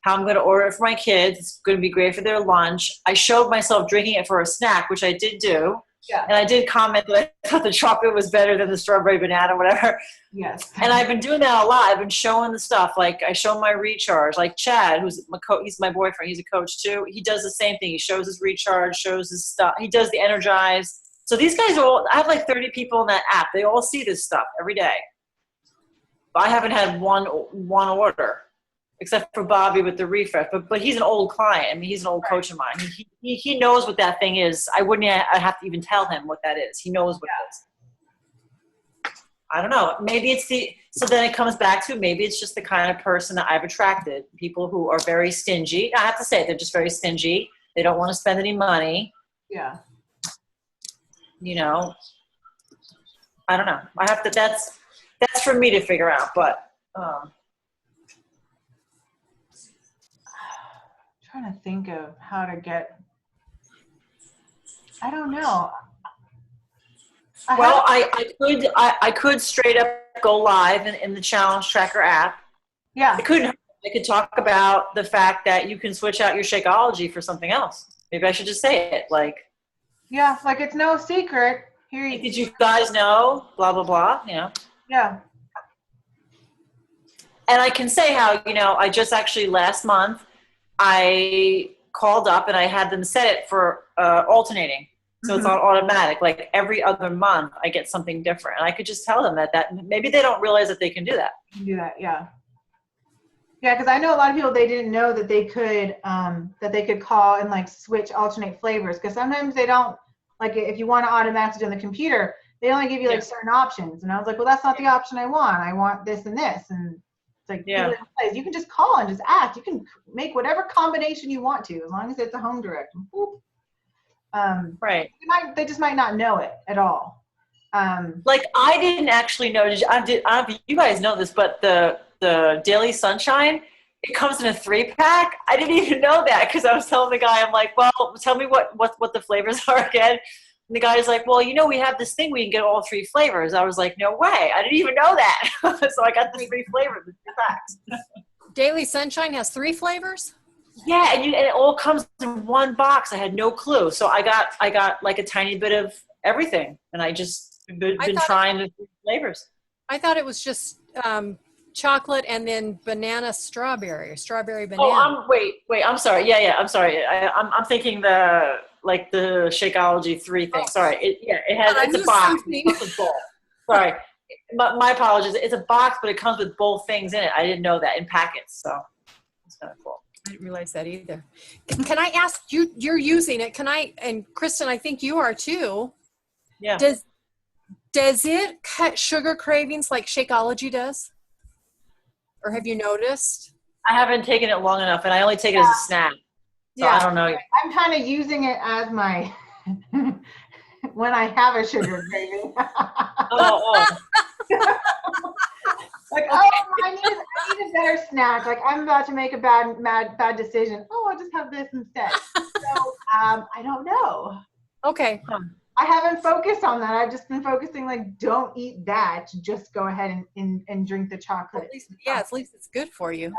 [SPEAKER 2] how I'm going to order it for my kids. It's going to be great for their lunch. I showed myself drinking it for a snack, which I did do.
[SPEAKER 1] Yeah.
[SPEAKER 2] And I did comment that I thought the chocolate was better than the strawberry banana, whatever.
[SPEAKER 1] Yes.
[SPEAKER 2] And I've been doing that a lot. I've been showing the stuff. Like I show my recharge. Like Chad, who's he's my boyfriend. He's a coach too. He does the same thing. He shows his recharge, shows his stuff. He does the energize. So these guys are all, I have like 30 people in that app. They all see this stuff every day. But I haven't had one order, except for Bobby with the refresh. But he's an old client. I mean, he's an old coach of mine. He knows what that thing is. I have to even tell him what that is. He knows what it is. I don't know. Maybe it's so then it comes back to, maybe it's just the kind of person that I've attracted. People who are very stingy. I have to say, they're just very stingy. They don't want to spend any money.
[SPEAKER 1] Yeah.
[SPEAKER 2] You know, I don't know. That's for me to figure out, but
[SPEAKER 1] trying to think of how to get, I don't know.
[SPEAKER 2] I could straight up go live in the Challenge Tracker app.
[SPEAKER 1] Yeah.
[SPEAKER 2] I could talk about the fact that you can switch out your Shakeology for something else. Maybe I should just say it, like.
[SPEAKER 1] Yeah, like it's no secret.
[SPEAKER 2] Did you guys know? Blah blah blah. You know.
[SPEAKER 1] Yeah.
[SPEAKER 2] And I can say how, you know, I just actually last month I called up and I had them set it for alternating. So it's on automatic. Like every other month I get something different. And I could just tell them that maybe they don't realize that they can do that.
[SPEAKER 1] Do that, yeah. Yeah, because I know a lot of people, they didn't know that they could call and like switch, alternate flavors. Because sometimes they don't, like if you want to automatically do on the computer, they only give you like certain options. And I was like, well, that's not the option I want. I want this and this. And it's like, you can just call and just ask. You can make whatever combination you want to, as long as it's a home direct.
[SPEAKER 2] Right.
[SPEAKER 1] They just might not know it at all.
[SPEAKER 2] Like I didn't actually know, you guys know this, but the Daily Sunshine, it comes in a 3-pack. I didn't even know that because I was telling the guy, I'm like, well, tell me what the flavors are again. And the guy's like, well, you know, we have this thing we can get all 3 flavors. I was like, no way. I didn't even know that. So I got the 3 flavors, the 3 packs.
[SPEAKER 3] Daily Sunshine has 3 flavors?
[SPEAKER 2] Yeah, and it all comes in one box. I had no clue. So I got like a tiny bit of everything. And I just been trying the 3 flavors.
[SPEAKER 3] I thought it was just chocolate and then banana strawberry banana.
[SPEAKER 2] Oh, wait, I'm sorry. Yeah, I'm sorry. I'm thinking the Shakeology 3 thing. Sorry. It's a box. It's a bowl. Sorry. My apologies. It's a box, but it comes with both things in it. I didn't know that in packets. So it's kind of cool.
[SPEAKER 3] I didn't realize that either. Can I ask you, you're using it. And Kristen, I think you are too.
[SPEAKER 2] Yeah.
[SPEAKER 3] Does it cut sugar cravings like Shakeology does? Or have you noticed?
[SPEAKER 2] I haven't taken it long enough, and I only take it as a snack. So I don't know.
[SPEAKER 1] I'm kind of using it as my when I have a sugar craving. Like, I need a better snack. Like I'm about to make a bad decision. Oh, I'll just have this instead. So I don't know.
[SPEAKER 3] Okay.
[SPEAKER 1] I haven't focused on that. I've just been focusing like, don't eat that. Just go ahead and drink the chocolate.
[SPEAKER 3] At least it's good for you.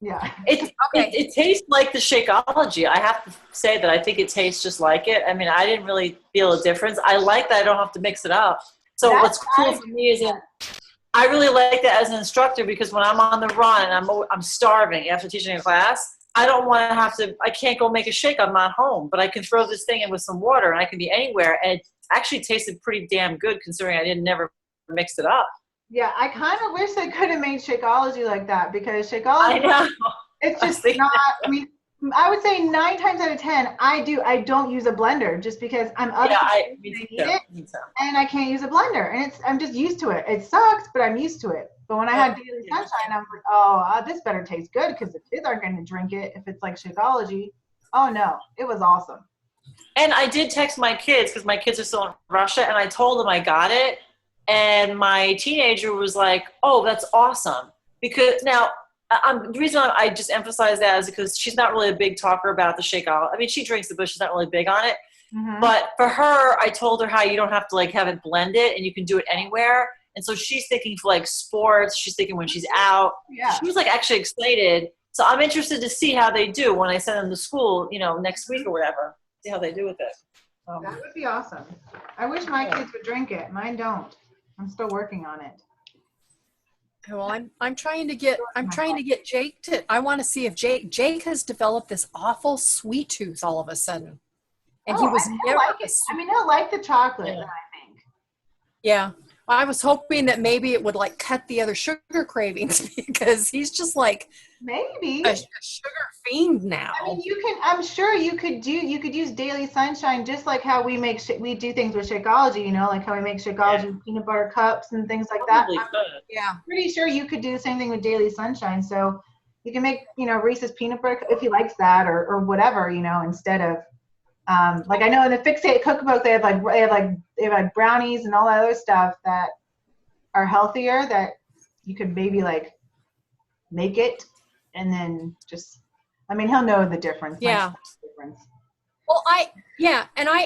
[SPEAKER 1] Yeah.
[SPEAKER 2] It tastes like the Shakeology. I have to say that I think it tastes just like it. I mean, I didn't really feel a difference. I like that I don't have to mix it up. So what's cool for me is I really like that as an instructor because when I'm on the run and I'm starving after teaching a class, I don't want to I can't go make a shake. I'm not home, but I can throw this thing in with some water and I can be anywhere. And it actually tasted pretty damn good considering I never mixed it up.
[SPEAKER 1] Yeah, I kind of wish they could have made Shakeology like that because Shakeology,
[SPEAKER 2] I know.
[SPEAKER 1] It's just not, I mean, I would say 9 times out of 10, I don't use a blender just because I'm I need it and I can't use a blender and I'm just used to it. It sucks, but I'm used to it. But when I had Daily Sunshine, I'm like, this better taste good because the kids aren't going to drink it if it's like Shakeology. Oh no, it was awesome.
[SPEAKER 2] And I did text my kids because my kids are still in Russia and I told them I got it. And my teenager was like, oh, that's awesome. Because now, the reason I just emphasize that is because she's not really a big talker about the Shakeology. I mean, she drinks it, but she's not really big on it. Mm-hmm. But for her, I told her how you don't have to like have it blended and you can do it anywhere. And so she's thinking for like sports. She's thinking when she's out. Yeah. She was like actually excited. So I'm interested to see how they do when I send them to school, next week or whatever. See how they do with it.
[SPEAKER 1] That would be awesome. I wish my kids would drink it. Mine don't. I'm still working on it.
[SPEAKER 3] Well, I'm trying to get Jake to. I want to see if Jake has developed this awful sweet tooth all of a sudden, and he was never.
[SPEAKER 1] Like it. I mean, he'll like the chocolate.
[SPEAKER 2] Yeah.
[SPEAKER 1] I think.
[SPEAKER 3] Yeah, I was hoping that maybe it would like cut the other sugar cravings because he's just like
[SPEAKER 1] maybe
[SPEAKER 3] a sugar fiend now.
[SPEAKER 1] I mean, you can. I'm sure you could use Daily Sunshine just like how we we do things with Shakeology. You know, like how we make Shakeology with peanut butter cups and things like that.
[SPEAKER 3] Yeah,
[SPEAKER 1] pretty sure you could do the same thing with Daily Sunshine. So you can make, Reese's peanut butter if he likes that or whatever, instead of like I know in the Fixate cookbook they have brownies and all that other stuff that are healthier that you could maybe like make it and then just he'll know the difference.
[SPEAKER 3] Yeah. Well, and I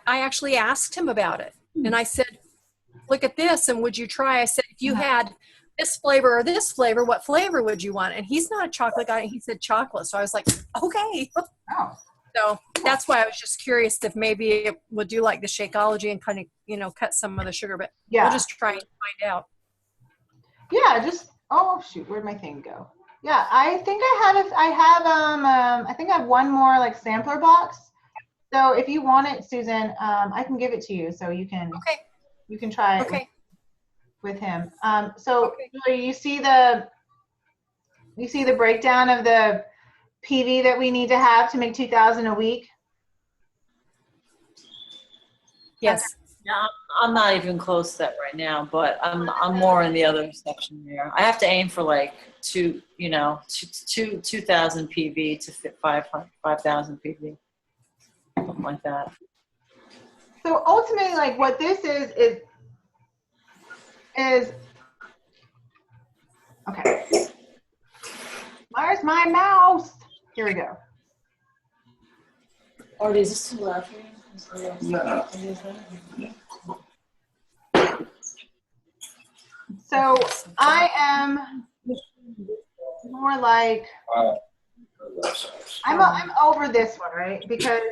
[SPEAKER 3] actually asked him about it. And I said, look at this, and would you try? I said, if you had this flavor or this flavor, what flavor would you want? And he's not a chocolate guy. He said chocolate. So I was like, okay.
[SPEAKER 1] Oh.
[SPEAKER 3] So that's why I was just curious if maybe it would do like the Shakeology and kind of, cut some of the sugar. But we'll just try and find out.
[SPEAKER 1] Yeah, oh shoot, where'd my thing go? Yeah, I think I have one more like sampler box. So if you want it, Susan, I can give it to you so you can try it with him. So Julie, you see the breakdown of the PV that we need to have to make 2,000 a week?
[SPEAKER 3] Yes.
[SPEAKER 2] Yeah, I'm not even close to that right now, but I'm more in the other section there. I have to aim for like 2,000 PV to fit 5,000 PV, something like that.
[SPEAKER 1] So ultimately, like what this is okay. Where's my mouse? Here we go.
[SPEAKER 2] Artie, is this too loud for you?
[SPEAKER 4] No.
[SPEAKER 1] So I am more like I'm over this one, right? Because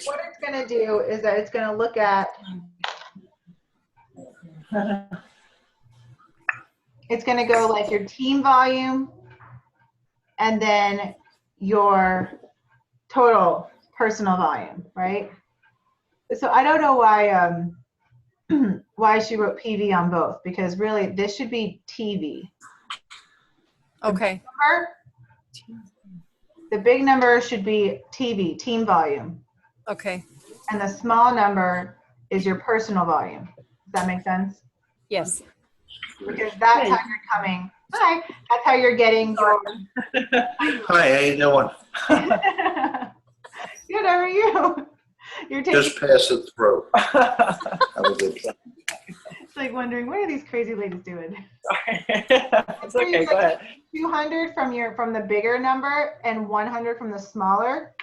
[SPEAKER 1] what it's going to do is that it's going to look at it's going to go like your team volume and then your total personal volume, right? So I don't know why why she wrote PV on both, because really this should be TV.
[SPEAKER 3] Okay.
[SPEAKER 1] The big number should be TV, team volume.
[SPEAKER 3] Okay.
[SPEAKER 1] And the small number is your personal volume. Does that make sense?
[SPEAKER 3] Yes.
[SPEAKER 1] Because that's how you're coming. Hi. That's how you're getting your.
[SPEAKER 4] Hi, how you doing?
[SPEAKER 1] Good, how are you? You're taking.
[SPEAKER 4] Just pass it through. Have a good time.
[SPEAKER 1] It's like wondering, what are these crazy ladies doing?
[SPEAKER 2] Sorry. It's okay, go ahead. 200
[SPEAKER 1] from the bigger number and 100 from the smaller.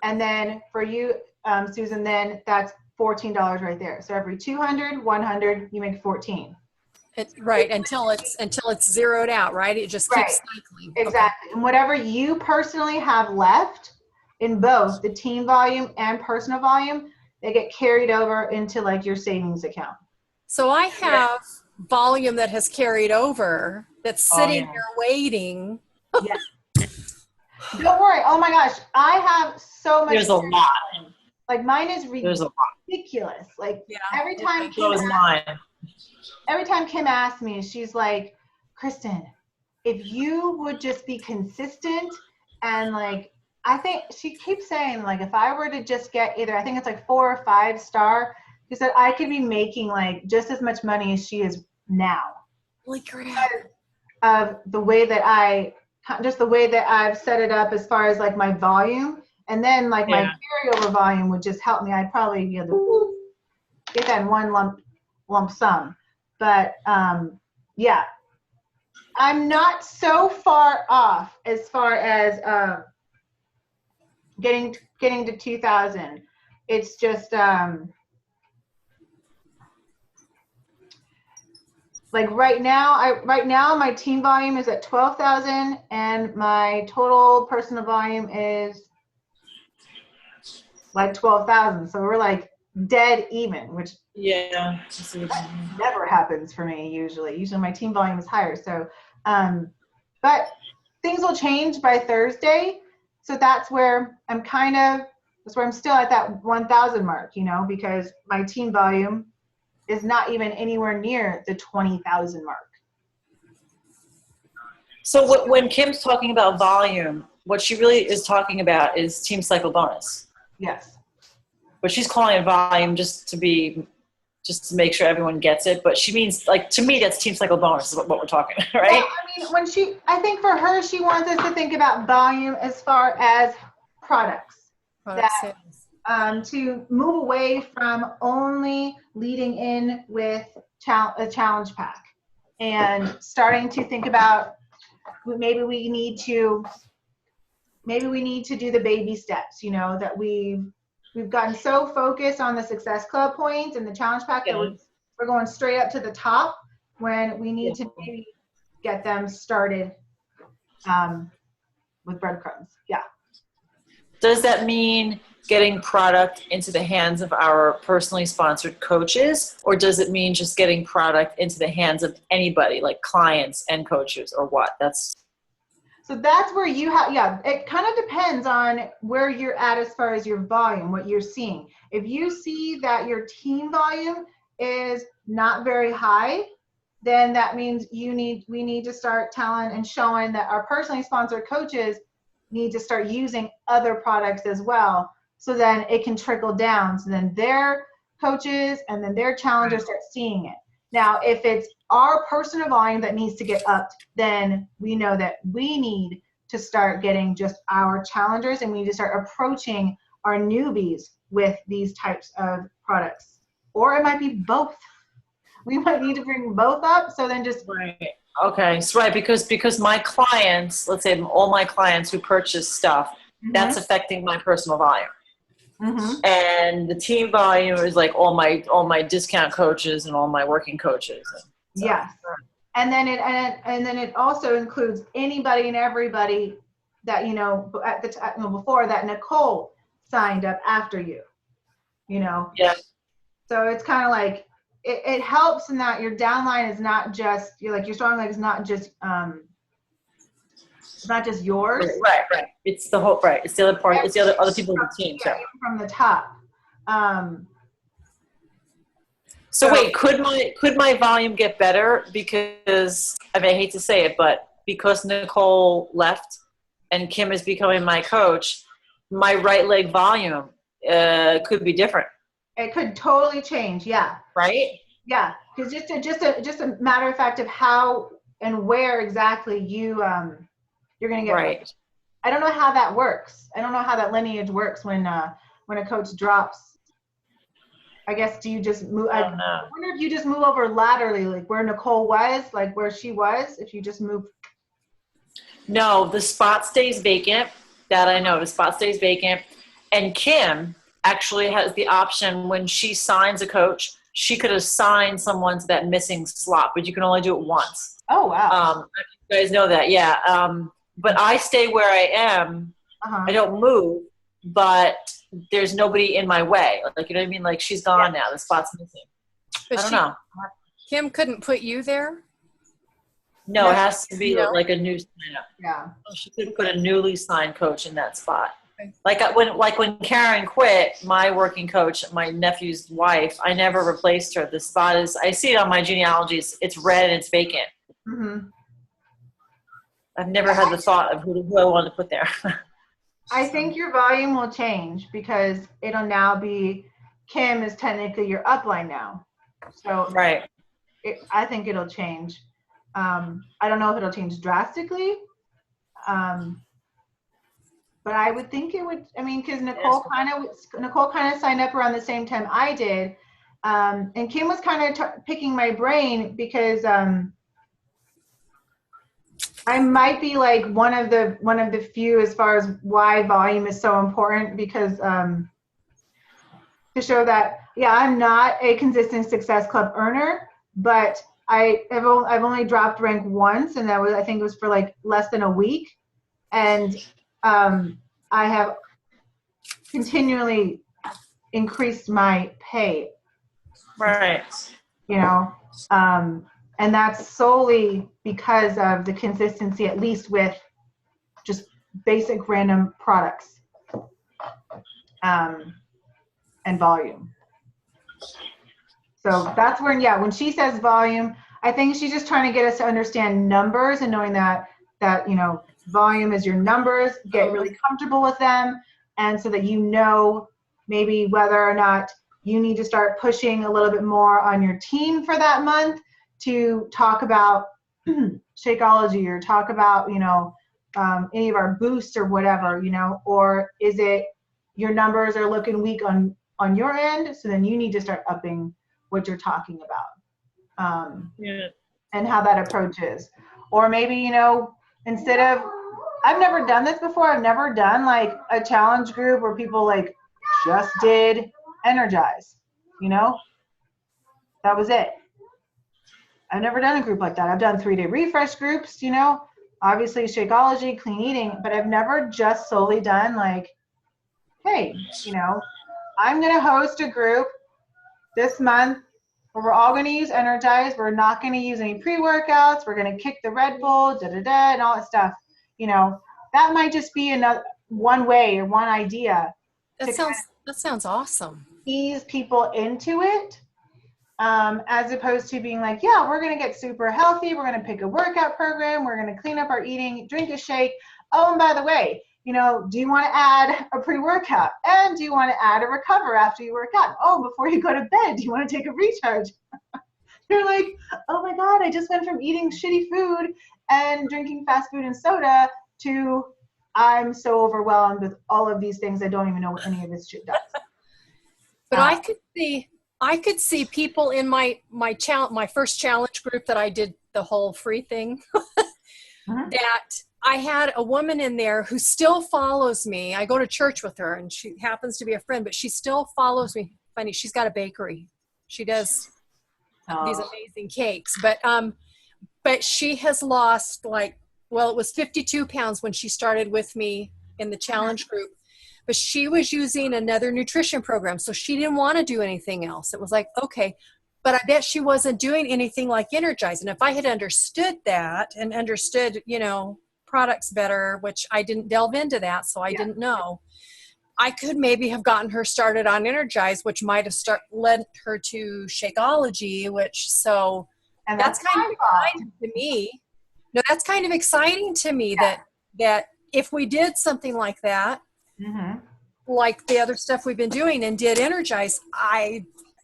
[SPEAKER 1] And then for you, Susan, then that's $14 right there. So every 200, 100, you make 14.
[SPEAKER 3] Right, until it's zeroed out, right? It just keeps cycling.
[SPEAKER 1] Exactly. Okay. And whatever you personally have left in both the team volume and personal volume, they get carried over into like your savings account.
[SPEAKER 3] So I have volume that has carried over that's sitting there waiting.
[SPEAKER 1] Yeah. Don't worry. Oh my gosh, I have so much.
[SPEAKER 2] There's a lot.
[SPEAKER 1] Like mine is ridiculous. Like every time Kim asks me, she's like, Kristen, if you would just be consistent and like, I think she keeps saying like, if I were to just get either, I think it's like 4 or 5 star, she said I could be making like just as much money as she is now.
[SPEAKER 3] Holy crap.
[SPEAKER 1] Of the way that I've set it up as far as like my volume, and then like my carryover volume would just help me. I'd probably be able to get that in one lump sum. But yeah, I'm not so far off as far as getting to 2,000. It's just like right now my team volume is at 12,000 and my total personal volume is like 12,000. So we're like dead even, which
[SPEAKER 2] Yeah.
[SPEAKER 1] never happens for me usually. Usually my team volume is higher. So, but things will change by Thursday. So that's where I'm still at that 1,000 mark, because my team volume is not even anywhere near the 20,000 mark.
[SPEAKER 2] So when Kim's talking about volume, what she really is talking about is team cycle bonus.
[SPEAKER 1] Yes.
[SPEAKER 2] But she's calling it volume just to make sure everyone gets it. But she means, like, to me, that's team cycle bonus is what we're talking about, right?
[SPEAKER 1] Well, I mean, I think for her, she wants us to think about volume as far as products. To move away from only leading in with a challenge pack and starting to think about maybe we need to do the baby steps, that we've gotten so focused on the Success Club points and the challenge pack that we're going straight up to the top when we need to maybe get them started with breadcrumbs. Yeah.
[SPEAKER 2] Does that mean getting product into the hands of our personally sponsored coaches, or does it mean just getting product into the hands of anybody, like clients and coaches, or what?
[SPEAKER 1] So that's where you have, it kind of depends on where you're at as far as your volume, what you're seeing. If you see that your team volume is not very high, then that means we need to start telling and showing that our personally sponsored coaches need to start using other products as well. So then it can trickle down. So then their coaches and then their challengers start seeing it. Now, if it's our personal volume that needs to get upped, then we know that we need to start getting just our challengers and we need to start approaching our newbies with these types of products. Or it might be both. We might need to bring both up. So then just
[SPEAKER 2] Okay, so because my clients, let's say all my clients who purchase stuff, that's affecting my personal volume. And the team volume is like all my discount coaches and all my working coaches. So.
[SPEAKER 1] Yes, and then it also includes anybody and everybody that at the time before that Nicole signed up after you.
[SPEAKER 2] Yeah.
[SPEAKER 1] So it's kind of like it helps in that your downline is not just your strong leg is not just it's not just yours.
[SPEAKER 2] Right. It's the whole It's the other part. It's the other people in the team.
[SPEAKER 1] Yeah, from the top.
[SPEAKER 2] So wait, could my volume get better? Because I hate to say it, but because Nicole left and Kim is becoming my coach, my right leg volume could be different.
[SPEAKER 1] It could totally change. Yeah.
[SPEAKER 2] Right.
[SPEAKER 1] Yeah, because just a matter of fact of how and where exactly you're going to get
[SPEAKER 2] right.
[SPEAKER 1] I don't know how that works. I don't know how that lineage works when a coach drops. I guess do you just move? I wonder if you just move over laterally, like where Nicole was, like where she was. If you just move.
[SPEAKER 2] No, the spot stays vacant. That I know. The spot stays vacant, and Kim actually has the option when she signs a coach. She could assign someone to that missing slot, but you can only do it once.
[SPEAKER 1] Oh wow!
[SPEAKER 2] You guys know that, yeah. But I stay where I am. I don't move, but there's nobody in my way. Like, you know what I mean? Like, she's gone now. The spot's missing.
[SPEAKER 3] But
[SPEAKER 2] I don't know.
[SPEAKER 3] Kim couldn't put you there?
[SPEAKER 2] No, it has to be like a new sign up.
[SPEAKER 1] Yeah.
[SPEAKER 2] She could put a newly signed coach in that spot. Okay. Like when Karen quit, my working coach, my nephew's wife, I never replaced her. The spot is, I see it on my genealogies. It's red and it's vacant. I've never had the thought of who I wanted to put there.
[SPEAKER 1] I think your volume will change because it'll now be Kim is technically your upline now. So
[SPEAKER 2] right.
[SPEAKER 1] I think it'll change. I don't know if it'll change drastically. But I would think it would. I mean, because Nicole kind of signed up around the same time I did, and Kim was kind of picking my brain because I might be like one of the few as far as why volume is so important because to show that I'm not a consistent Success Club earner, but I've only dropped rank once, and that was I think it was for like less than a week, and I have continually increased my pay,
[SPEAKER 2] Right.
[SPEAKER 1] you know, and that's solely because of the consistency, at least with just basic random products, and volume. So that's when she says volume, I think she's just trying to get us to understand numbers and knowing that volume is your numbers, get really comfortable with them, and so that maybe whether or not you need to start pushing a little bit more on your team for that month to talk about Shakeology or talk about, any of our boosts or whatever, or is it your numbers are looking weak on your end, so then you need to start upping what you're talking about, and how that approach is. Or maybe, instead of, I've never done this before, I've never done like a challenge group where people like just did Energize, that was it. I've never done a group like that. I've done 3-day refresh groups, obviously Shakeology, clean eating, but I've never just solely done like, hey, I'm going to host a group this month where we're all going to use Energize. We're not going to use any pre-workouts. We're going to kick the Red Bull, and all that stuff. That might just be one way or one idea.
[SPEAKER 3] That sounds awesome.
[SPEAKER 1] Ease people into it, as opposed to being like, yeah, we're going to get super healthy. We're going to pick a workout program. We're going to clean up our eating, drink a shake. Oh, and by the way, do you want to add a pre-workout? And do you want to add a recover after you work out? Oh, before you go to bed, do you want to take a recharge? You're like, oh my God, I just went from eating shitty food and drinking fast food and soda to I'm so overwhelmed with all of these things I don't even know what any of this shit does.
[SPEAKER 3] But I could see people in my first challenge group that I did the whole free thing that I had a woman in there who still follows me. I go to church with her and she happens to be a friend, but she still follows me. Funny, she's got a bakery. She does these amazing cakes, but she has lost it was 52 pounds when she started with me in the challenge group, but she was using another nutrition program. So she didn't want to do anything else. It was like, okay, but I bet she wasn't doing anything like Energize. And if I had understood that and understood, products better, which I didn't delve into that, so I didn't know, I could maybe have gotten her started on Energize, which might have led her to Shakeology, and that's kind of exciting to me. No, that's kind of exciting to me that if we did something like that, like the other stuff we've been doing and did Energize,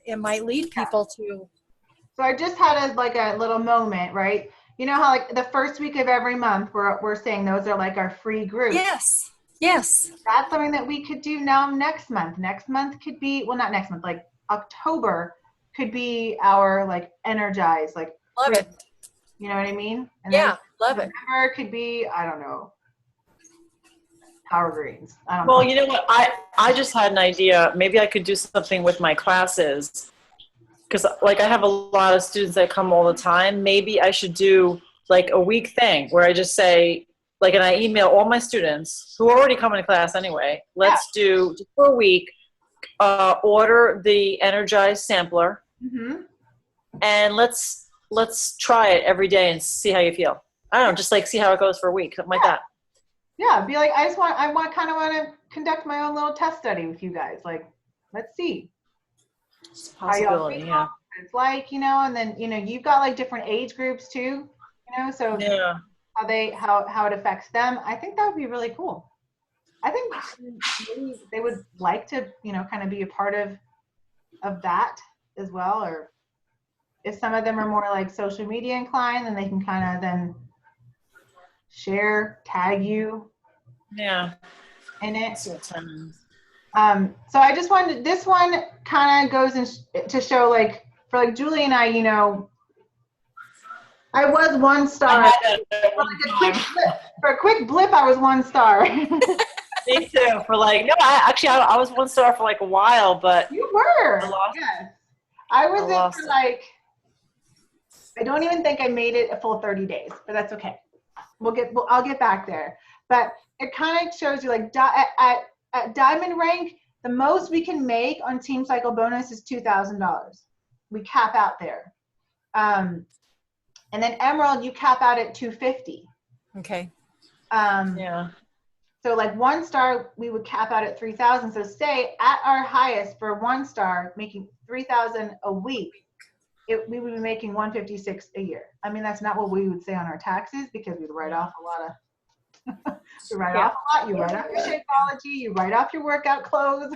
[SPEAKER 3] it might lead people to.
[SPEAKER 1] So I just had a little moment, right? You know how like the first week of every month we're saying those are like our free groups.
[SPEAKER 3] Yes.
[SPEAKER 1] That's something that we could do now next month. Next month could be, well, not next month, like October could be our like Energize, like
[SPEAKER 3] love it.
[SPEAKER 1] You know what I mean? And
[SPEAKER 3] love it.
[SPEAKER 1] November could be, I don't know, Power Greens. I don't
[SPEAKER 2] know.
[SPEAKER 1] Well,
[SPEAKER 2] you know what? I just had an idea. Maybe I could do something with my classes. Because like I have a lot of students that come all the time. Maybe I should do like a week thing where I just say, like, and I email all my students who already come into class anyway. Let's do just for a week, order the Energize sampler, and let's try it every day and see how you feel. I don't know, just like see how it goes for a week, something like that.
[SPEAKER 1] Yeah, be like, I kind of want to conduct my own little test study with you guys. Like, let's see.
[SPEAKER 2] It's a possibility,
[SPEAKER 1] yeah. It's like, and then, you've got like different age groups too, so how it affects them. I think that would be really cool. I think maybe they would like to, kind of be a part of that as well. Or if some of them are more like social media inclined, then they can kind of then share, tag you in it. So I just wanted, this one kind of goes in to show like, for like Julie and I, I was 1 star. For a quick blip, I was 1 star.
[SPEAKER 2] Me too. For like, no, I was 1 star for like a while, but
[SPEAKER 1] you were.
[SPEAKER 2] Yes.
[SPEAKER 1] I was in for like, I don't even think I made it a full 30 days, but that's okay. I'll get back there. But it kind of shows you like at diamond rank, the most we can make on team cycle bonus is $2,000. We cap out there. And then emerald, you cap out at 250.
[SPEAKER 3] Okay.
[SPEAKER 2] Yeah.
[SPEAKER 1] So like 1 star, we would cap out at 3,000. So say at our highest for 1 star, making 3,000 a week, we would be making 156 a year. I mean, that's not what we would say on our taxes because we'd write off a lot of, you write off a lot, you write off your Shakeology, you write off your workout clothes.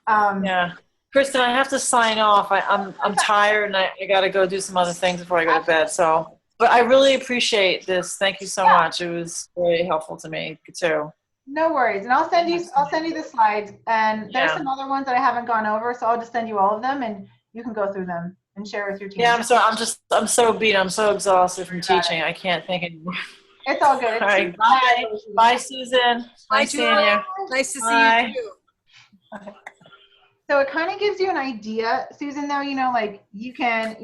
[SPEAKER 2] Yeah. Kristen, I have to sign off. I'm tired and I got to go do some other things before I go to bed. So, but I really appreciate this. Thank you so much. It was very helpful to me too.
[SPEAKER 1] No worries. And I'll send you the slides, and there's some other ones that I haven't gone over. So I'll just send you all of them and you can go through them and share with your team.
[SPEAKER 2] Yeah, I'm so beat. I'm so exhausted from teaching. I can't think anymore.
[SPEAKER 1] It's all good.
[SPEAKER 2] All right. Bye. Bye, Susan. Nice seeing you.
[SPEAKER 3] Nice to see you too.
[SPEAKER 1] So it kind of gives you an idea, Susan, though, you know, like you can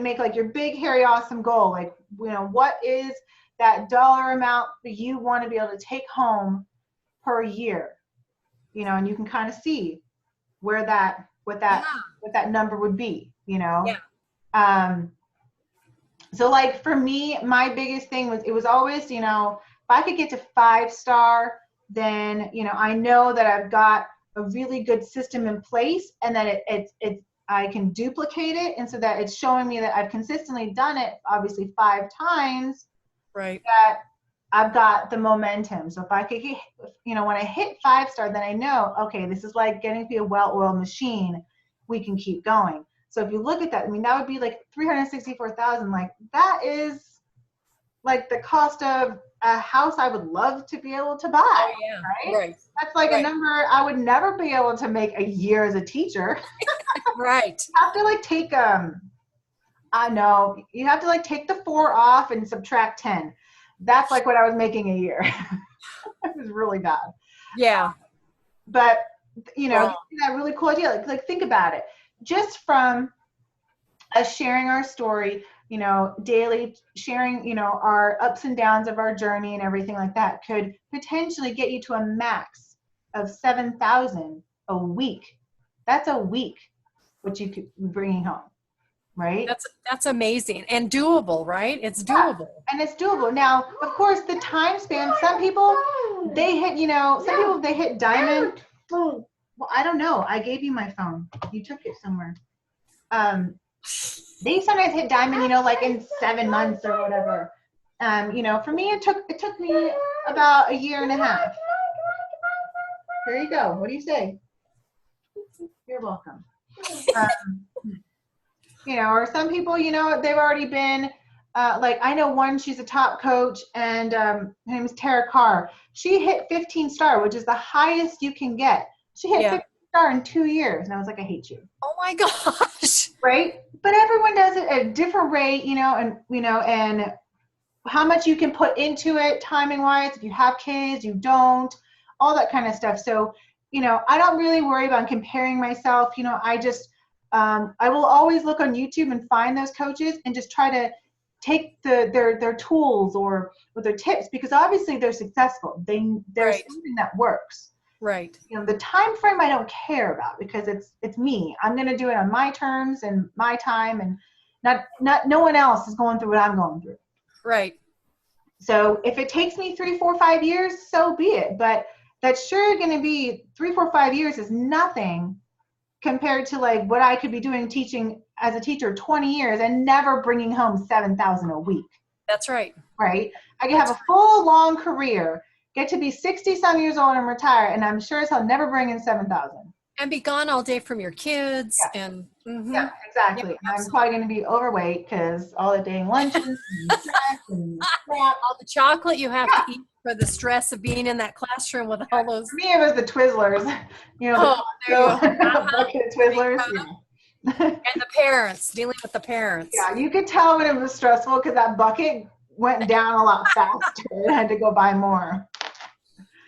[SPEAKER 1] make like your big, hairy, awesome goal. Like, you know, what is that dollar amount that you want to be able to take home per year? You know, and you can kind of see where what that number would be, you know?
[SPEAKER 3] Yeah.
[SPEAKER 1] So like for me, my biggest thing was, it was always, you know, if I could get to 5-star, then, you know, I know that I've got a really good system in place and that I can duplicate it. And so that it's showing me that I've consistently done it, obviously 5 times,
[SPEAKER 3] right?
[SPEAKER 1] That I've got the momentum. So if I could, you know, when I hit 5-star, then I know, okay, this is like getting to be a well-oiled machine. We can keep going. So if you look at that, I mean, that would be like 364,000. Like that is like the cost of a house I would love to be able to buy.
[SPEAKER 3] Oh, yeah. Right.
[SPEAKER 1] That's like a number I would never be able to make a year as a teacher.
[SPEAKER 3] Right.
[SPEAKER 1] You have to like take I know, you have to like take the 4 off and subtract 10. That's like what I was making a year. It was really bad.
[SPEAKER 3] Yeah.
[SPEAKER 1] But you know, that really cool idea. Like think about it. Just from us sharing our story, you know, daily sharing, you know, our ups and downs of our journey and everything like that could potentially get you to a max of 7,000 a week. That's a week, what you could be bringing home, right?
[SPEAKER 3] That's amazing and doable, right? It's doable.
[SPEAKER 1] Yeah, and it's doable. Now, of course, the time span, some people, they hit, you know, some people, they hit diamond. Well, I don't know. I gave you my phone. You took it somewhere. They sometimes hit diamond, you know, like in 7 months or whatever. You know, for me, it took me about 1.5 years. Here you go. What do you say? You're welcome. You know, or some people, you know, they've already been, like I know one, she's a top coach, and her name is Tara Carr. She hit 15-star, which is the highest you can get. She hit 15-star in 2 years, and I was like, I hate you.
[SPEAKER 3] Oh my gosh.
[SPEAKER 1] Right? But everyone does it at a different rate, you know, and how much you can put into it timing wise, if you have kids, you don't, all that kind of stuff. So, you know, I don't really worry about comparing myself. You know, I just, I will always look on YouTube and find those coaches and just try to take their tools or their tips, because obviously they're successful. There's something that works.
[SPEAKER 3] Right.
[SPEAKER 1] You know, the time frame I don't care about, because it's me. I'm going to do it on my terms and my time, and not no one else is going through what I'm going through.
[SPEAKER 3] Right.
[SPEAKER 1] So if it takes me 3, 4, 5 years, so be it. But that's sure going to be 3, 4, 5 years is nothing compared to like what I could be doing teaching as a teacher 20 years and never bringing home 7,000 a week.
[SPEAKER 3] That's right.
[SPEAKER 1] Right. I could have a full long career, get to be 60-some years old and retire, and I'm sure as hell never bring in 7,000.
[SPEAKER 3] And be gone all day from your kids. Yeah. And
[SPEAKER 1] yeah, exactly. Yeah, I'm probably going to be overweight because all the dang lunches and stress and crap.
[SPEAKER 3] All the chocolate you have to eat for the stress of being in that classroom with all those.
[SPEAKER 1] For me, it was the Twizzlers. You know, bucket of Twizzlers. Yeah.
[SPEAKER 3] And the parents, dealing with the parents.
[SPEAKER 1] Yeah, you could tell when it was stressful because that bucket went down a lot faster. I had to go buy more.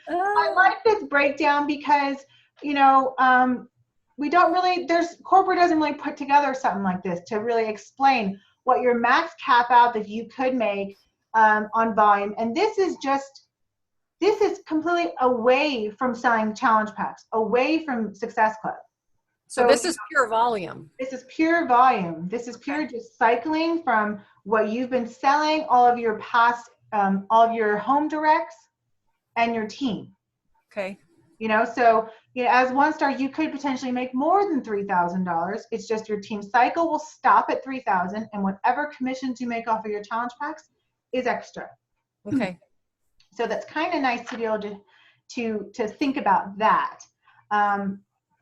[SPEAKER 1] I like this breakdown because, you know, corporate doesn't really put together something like this to really explain what your max cap out that you could make on volume. And this is just this is completely away from selling challenge packs, away from Success Club.
[SPEAKER 3] So this is pure volume.
[SPEAKER 1] This is pure volume. This is pure just cycling from what you've been selling, all of your past, all of your home directs and your team.
[SPEAKER 3] Okay.
[SPEAKER 1] You know, so you know, as one star, you could potentially make more than $3,000. It's just your team cycle will stop at $3,000, and whatever commissions you make off of your challenge packs is extra.
[SPEAKER 3] Okay.
[SPEAKER 1] So that's kind of nice to be able to think about that.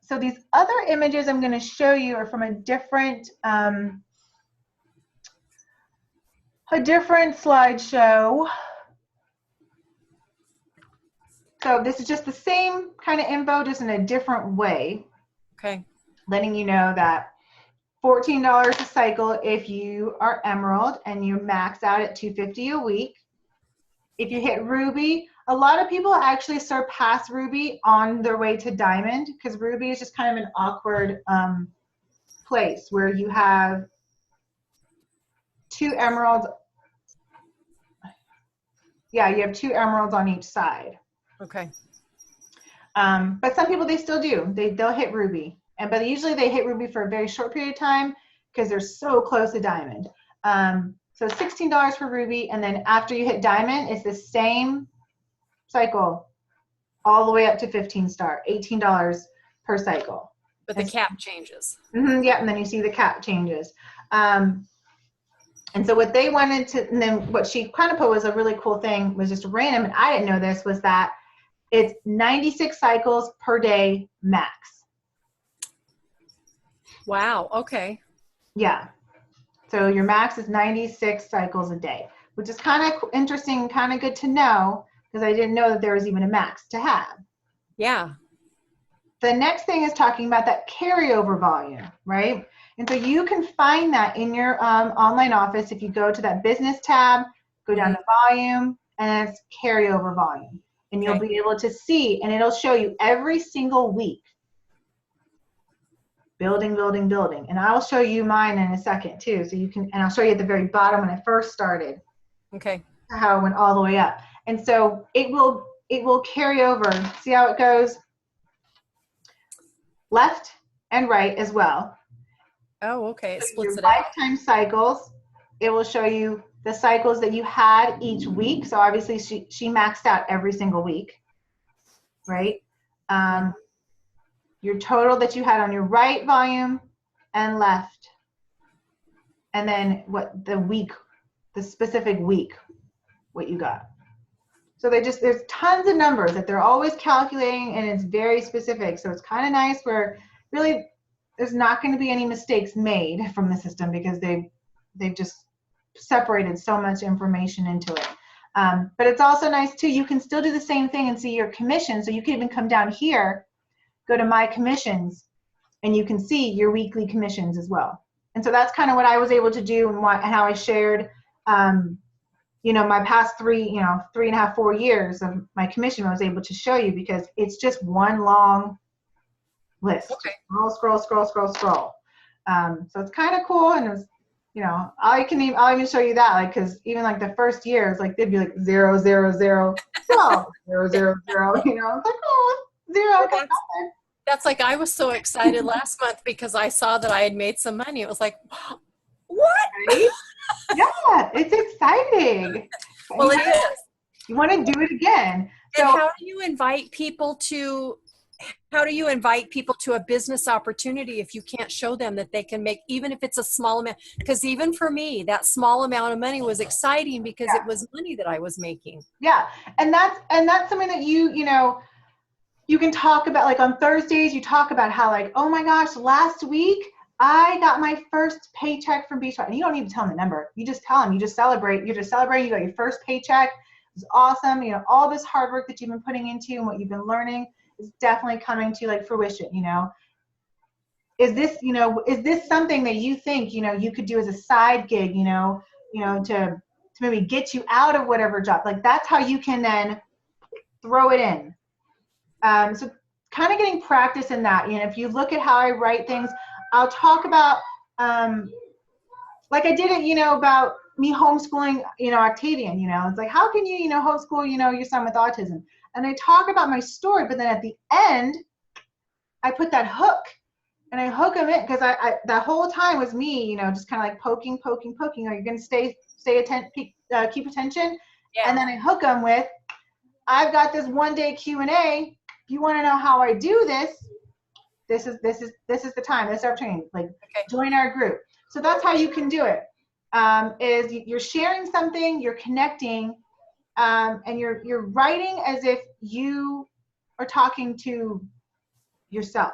[SPEAKER 1] So these other images I'm going to show you are from a different slideshow. So this is just the same kind of info, just in a different way.
[SPEAKER 3] Okay.
[SPEAKER 1] Letting you know that $14 a cycle if you are Emerald and you max out at $250 a week. If you hit Ruby, a lot of people actually surpass Ruby on their way to Diamond, because Ruby is just kind of an awkward place where you have 2 emeralds. Yeah, you have 2 emeralds on each side.
[SPEAKER 3] Okay.
[SPEAKER 1] But some people, they still do. They'll hit Ruby. But usually they hit Ruby for a very short period of time because they're so close to Diamond. So $16 for Ruby, and then after you hit Diamond, it's the same cycle all the way up to 15 star, $18 per cycle.
[SPEAKER 3] But the cap changes.
[SPEAKER 1] Yeah, and then you see the cap changes. And so what they wanted to, and then what she kind of put was a really cool thing, was just random, and I didn't know this, was that it's 96 cycles per day max.
[SPEAKER 3] Wow. Okay.
[SPEAKER 1] Yeah. So your max is 96 cycles a day, which is kind of interesting, kind of good to know, because I didn't know that there was even a max to have.
[SPEAKER 3] Yeah.
[SPEAKER 1] The next thing is talking about that carryover volume, right? And so you can find that in your online office if you go to that business tab, go down to volume, and it's carryover volume. And you'll be able to see, and it'll show you every single week. Building, building, building. And I'll show you mine in a second too. So you can, and I'll show you at the very bottom when I first started.
[SPEAKER 3] Okay.
[SPEAKER 1] How it went all the way up. And so it will carry over. See how it goes? Left and right as well.
[SPEAKER 3] Oh, okay. It
[SPEAKER 1] So
[SPEAKER 3] splits
[SPEAKER 1] your
[SPEAKER 3] it out.
[SPEAKER 1] lifetime cycles, it will show you the cycles that you had each week. So obviously she maxed out every single week, right? Your total that you had on your right volume and left. And then what the week, the specific week, what you got. So there's tons of numbers that they're always calculating, and it's very specific. So it's kind of nice where really there's not going to be any mistakes made from the system, because they've just separated so much information into it. But it's also nice too, you can still do the same thing and see your commission. So you can even come down here, go to my commissions, and you can see your weekly commissions as well. And so that's kind of what I was able to do, and how I shared, you know, my past 3.5, 4 years of my commission I was able to show you, because it's just one long list.
[SPEAKER 3] Okay.
[SPEAKER 1] Scroll. So it's kind of cool, and it's, you know, I'll even show you that, like, because even like the first years, like they'd be like 0, 0, 0, 12, 0, 0, 0, you know, it's like, oh, 0. Okay,
[SPEAKER 3] That's like, I was so excited last month because I saw that I had made some money. It was like, what?
[SPEAKER 1] right? Yeah, it's exciting.
[SPEAKER 3] Well, it is.
[SPEAKER 1] You want to do it again. So
[SPEAKER 3] And how do you invite people to a business opportunity if you can't show them that they can make, even if it's a small amount? Because even for me, that small amount of money was exciting because it was money that I was making.
[SPEAKER 1] yeah, and that's something that you know, you can talk about, like on Thursdays, you talk about how, like, oh my gosh, last week I got my first paycheck from Beachbody. And you don't even tell them the number. You just tell them, you just celebrate. You're just celebrating. You got your first paycheck. It's awesome. You know, all this hard work that you've been putting into and what you've been learning is definitely coming to like fruition. You know, is this something that you think, you know, you could do as a side gig, you know, to maybe get you out of whatever job? Like, that's how you can then throw it in. So kind of getting practice in that. You know, if you look at how I write things, I'll talk about, like I did it, you know, about me homeschooling, Octavian, it's like, how can you, homeschool, your son with autism? And I talk about my story, but then at the end, I put that hook and I hook him in because I that whole time was me, just kind of like poking. Are you going to stay keep attention?
[SPEAKER 3] Yeah.
[SPEAKER 1] And then I hook him with, I've got this 1-day Q&A. If you want to know how I do this, this is the time. This is our training. Like, join our group. So that's how you can do it. Is you're sharing something, you're connecting, and you're writing as if you are talking to yourself.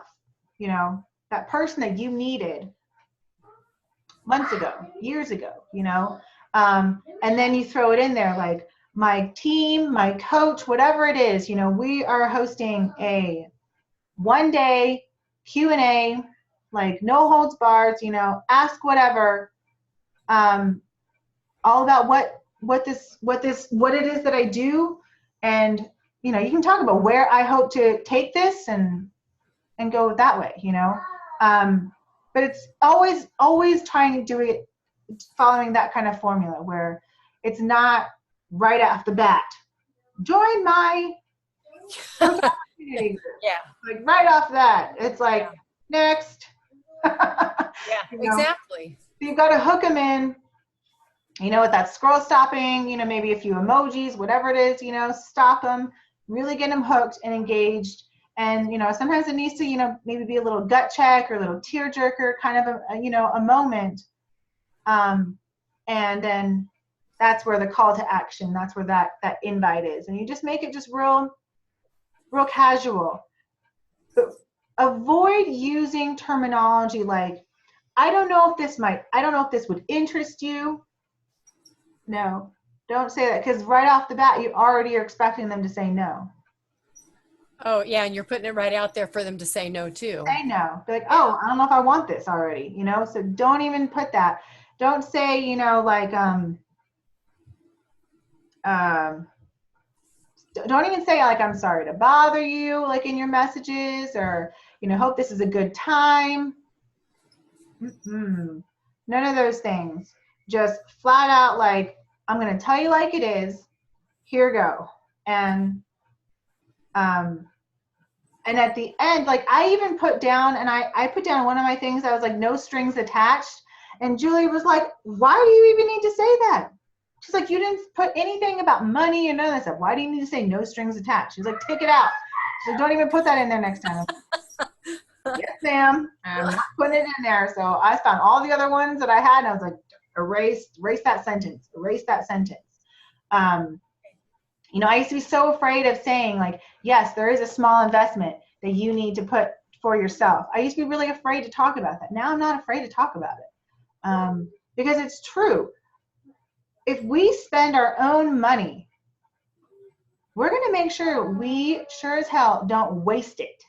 [SPEAKER 1] That person that you needed months ago, years ago. And then you throw it in there like, my team, my coach, whatever it is, we are hosting a 1-day Q&A, like no holds barred, ask whatever, all about what it is that I do. And, you can talk about where I hope to take this and go that way, but it's always trying to do it following that kind of formula where it's not right off the bat, join my community.
[SPEAKER 3] Yeah.
[SPEAKER 1] Like right off that, it's like, next.
[SPEAKER 3] Yeah, exactly.
[SPEAKER 1] So you've got to hook them in, with that scroll stopping, maybe a few emojis, whatever it is, stop them, really get them hooked and engaged. And, sometimes it needs to, maybe be a little gut check or a little tear jerker, kind of a moment. And then that's where the call to action, that's where that invite is. And you just make it just real casual. But avoid using terminology like, I don't know if this would interest you. No, don't say that, because right off the bat, you already are expecting them to say no.
[SPEAKER 3] Oh, yeah, and you're putting it right out there for them to say no too.
[SPEAKER 1] Say no. Be like, oh, I don't know if I want this already, so don't even put that. Don't say, like, don't even say like, I'm sorry to bother you, like in your messages, or, hope this is a good time. None of those things. Just flat out like, I'm going to tell you like it is. Here go. And at the end, like I even put down, and I put down one of my things, I was like, no strings attached. And Julie was like, why do you even need to say that? She's like, you didn't put anything about money and none of that stuff. Why do you need to say no strings attached? She's like, take it out. She's like, don't even put that in there next time. Yes, ma'am. I'm not putting it in there. So I found all the other ones that I had, and I was like, erase that sentence. I used to be so afraid of saying like, yes, there is a small investment that you need to put for yourself. I used to be really afraid to talk about that. Now I'm not afraid to talk about it because it's true. If we spend our own money, we're going to make sure we sure as hell don't waste it.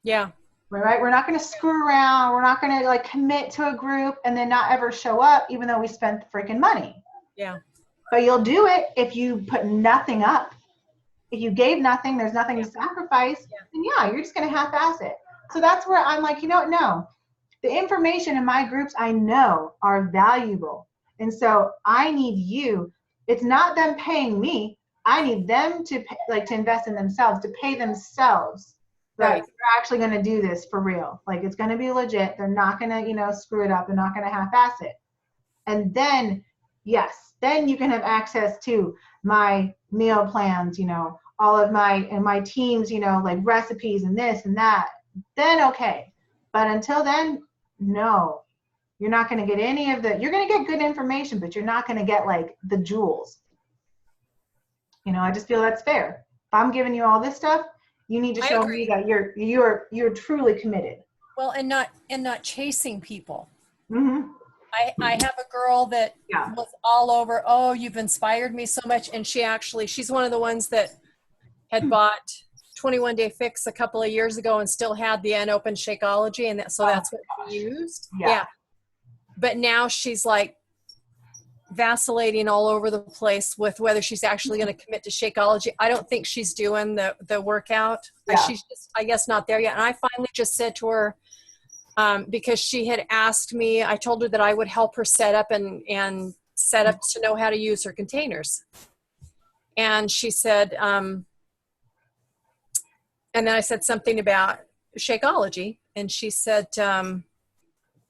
[SPEAKER 3] Yeah.
[SPEAKER 1] Right? We're not going to screw around. We're not going to like commit to a group and then not ever show up, even though we spent the freaking money.
[SPEAKER 3] Yeah.
[SPEAKER 1] But you'll do it if you put nothing up. If you gave nothing, there's nothing to sacrifice, then you're just going to half-ass it. So that's where I'm like, no. The information in my groups I know are valuable. And so I need you. It's not them paying me. I need them to to invest in themselves, to pay themselves. Right. They're actually going to do this for real. Like it's going to be legit. They're not going to, screw it up. They're not going to half-ass it. And then, yes, then you can have access to my meal plans, all of my teams, like recipes and this and that. Then okay. But until then, no. You're not going to get any of you're going to get good information, but you're not going to get like the jewels. I just feel that's fair. If I'm giving you all this stuff, you need to show me that you're truly committed.
[SPEAKER 3] Well, and not chasing people.
[SPEAKER 1] Mm-hmm.
[SPEAKER 3] I have a girl that was all over, oh, you've inspired me so much. And she's one of the ones that had bought 21 Day Fix a couple of years ago and still had the unopened Shakeology. And that's what she used. Yeah. But now she's like vacillating all over the place with whether she's actually going to commit to Shakeology. I don't think she's doing the workout. Yeah. She's just, I guess, not there yet. And I finally just said to her, because she had asked me, I told her that I would help her set up and set up to know how to use her containers. And she said, and then I said something about Shakeology, and she said,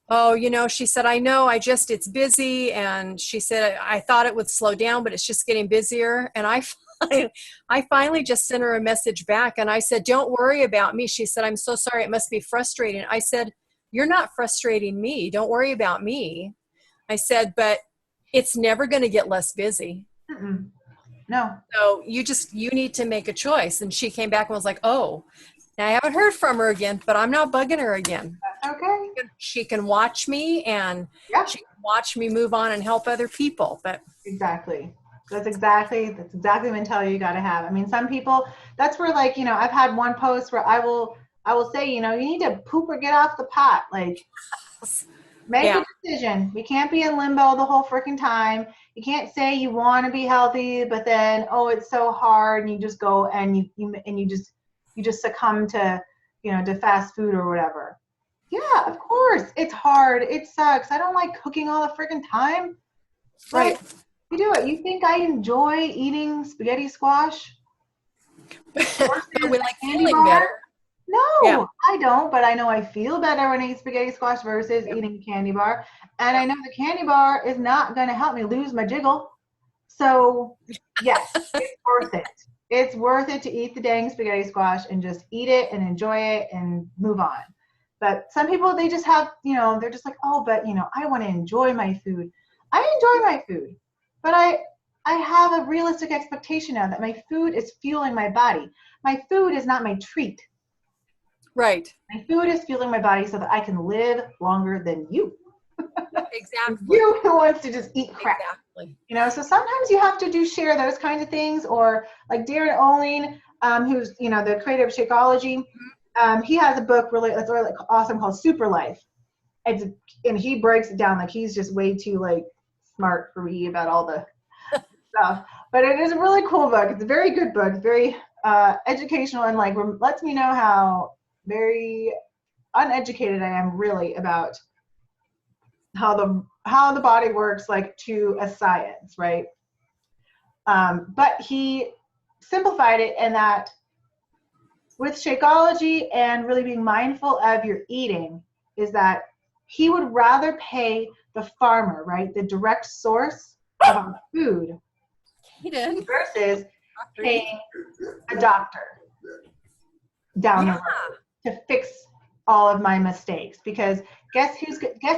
[SPEAKER 3] oh, she said, I know, it's busy. And she said, I thought it would slow down, but it's just getting busier. And I finally just sent her a message back, and I said, don't worry about me. She said, I'm so sorry. It must be frustrating. I said, you're not frustrating me. Don't worry about me. I said, but it's never going to get less busy.
[SPEAKER 1] Mm-mm. No.
[SPEAKER 3] So you need to make a choice. And she came back and was like, oh, now I haven't heard from her again, but I'm not bugging her again.
[SPEAKER 1] Okay.
[SPEAKER 3] She can watch me, and she can watch me move on and help other people. But
[SPEAKER 1] exactly. That's exactly the mentality you got to have. I mean, some people, that's where, like, I've had one post where I will say, you need to poop or get off the pot. Like, make a decision. We can't be in limbo the whole freaking time. You can't say you want to be healthy, but then, oh, it's so hard, and you just go and you just succumb to, to fast food or whatever. Yeah, of course. It's hard. It sucks. I don't like cooking all the freaking time.
[SPEAKER 3] right.
[SPEAKER 1] You do it. You think I enjoy eating spaghetti squash?
[SPEAKER 3] But we like
[SPEAKER 1] candy
[SPEAKER 3] feeling
[SPEAKER 1] bar?
[SPEAKER 3] better.
[SPEAKER 1] No, I don't, but I know I feel better when I eat spaghetti squash versus eating a candy bar. And I know the candy bar is not going to help me lose my jiggle. So, yes, it's worth it. It's worth it to eat the dang spaghetti squash and just eat it and enjoy it and move on. But some people, they just have, they're just like, oh, but, I want to enjoy my food. I enjoy my food, but I have a realistic expectation now that my food is fueling my body. My food is not my treat.
[SPEAKER 3] Right.
[SPEAKER 1] My food is fueling my body so that I can live longer than you.
[SPEAKER 3] Exactly.
[SPEAKER 1] You who wants to just eat crap.
[SPEAKER 3] Exactly.
[SPEAKER 1] So sometimes you have to share those kinds of things, or like Darren Oling, who's, the creator of Shakeology, he has a book that's really awesome called Super Life. And he breaks it down like he's just way too smart for me about all the stuff. But it is a really cool book. It's a very good book. It's very educational, and lets me know how very uneducated I am really about how the body works, to a science, right? But he simplified it in that with Shakeology and really being mindful of your eating is that he would rather pay the farmer, right, the direct source of our food, versus paying a doctor down the road to fix all of my mistakes. Because guess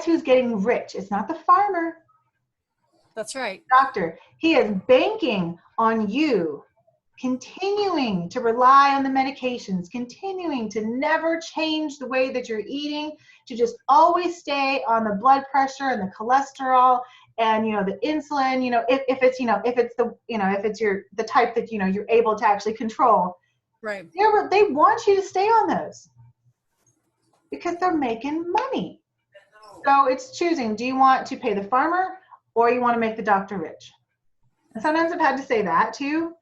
[SPEAKER 1] who's getting rich? It's not the farmer.
[SPEAKER 3] That's right.
[SPEAKER 1] Doctor. He is banking on you continuing to rely on the medications, continuing to never change the way that you're eating, to just always stay on the blood pressure and the cholesterol and the insulin, if it's the type that you're able to actually control.
[SPEAKER 3] Right.
[SPEAKER 1] They want you to stay on those because they're making money. So it's choosing, do you want to pay the farmer or you want to make the doctor rich? And sometimes I've had to say that too,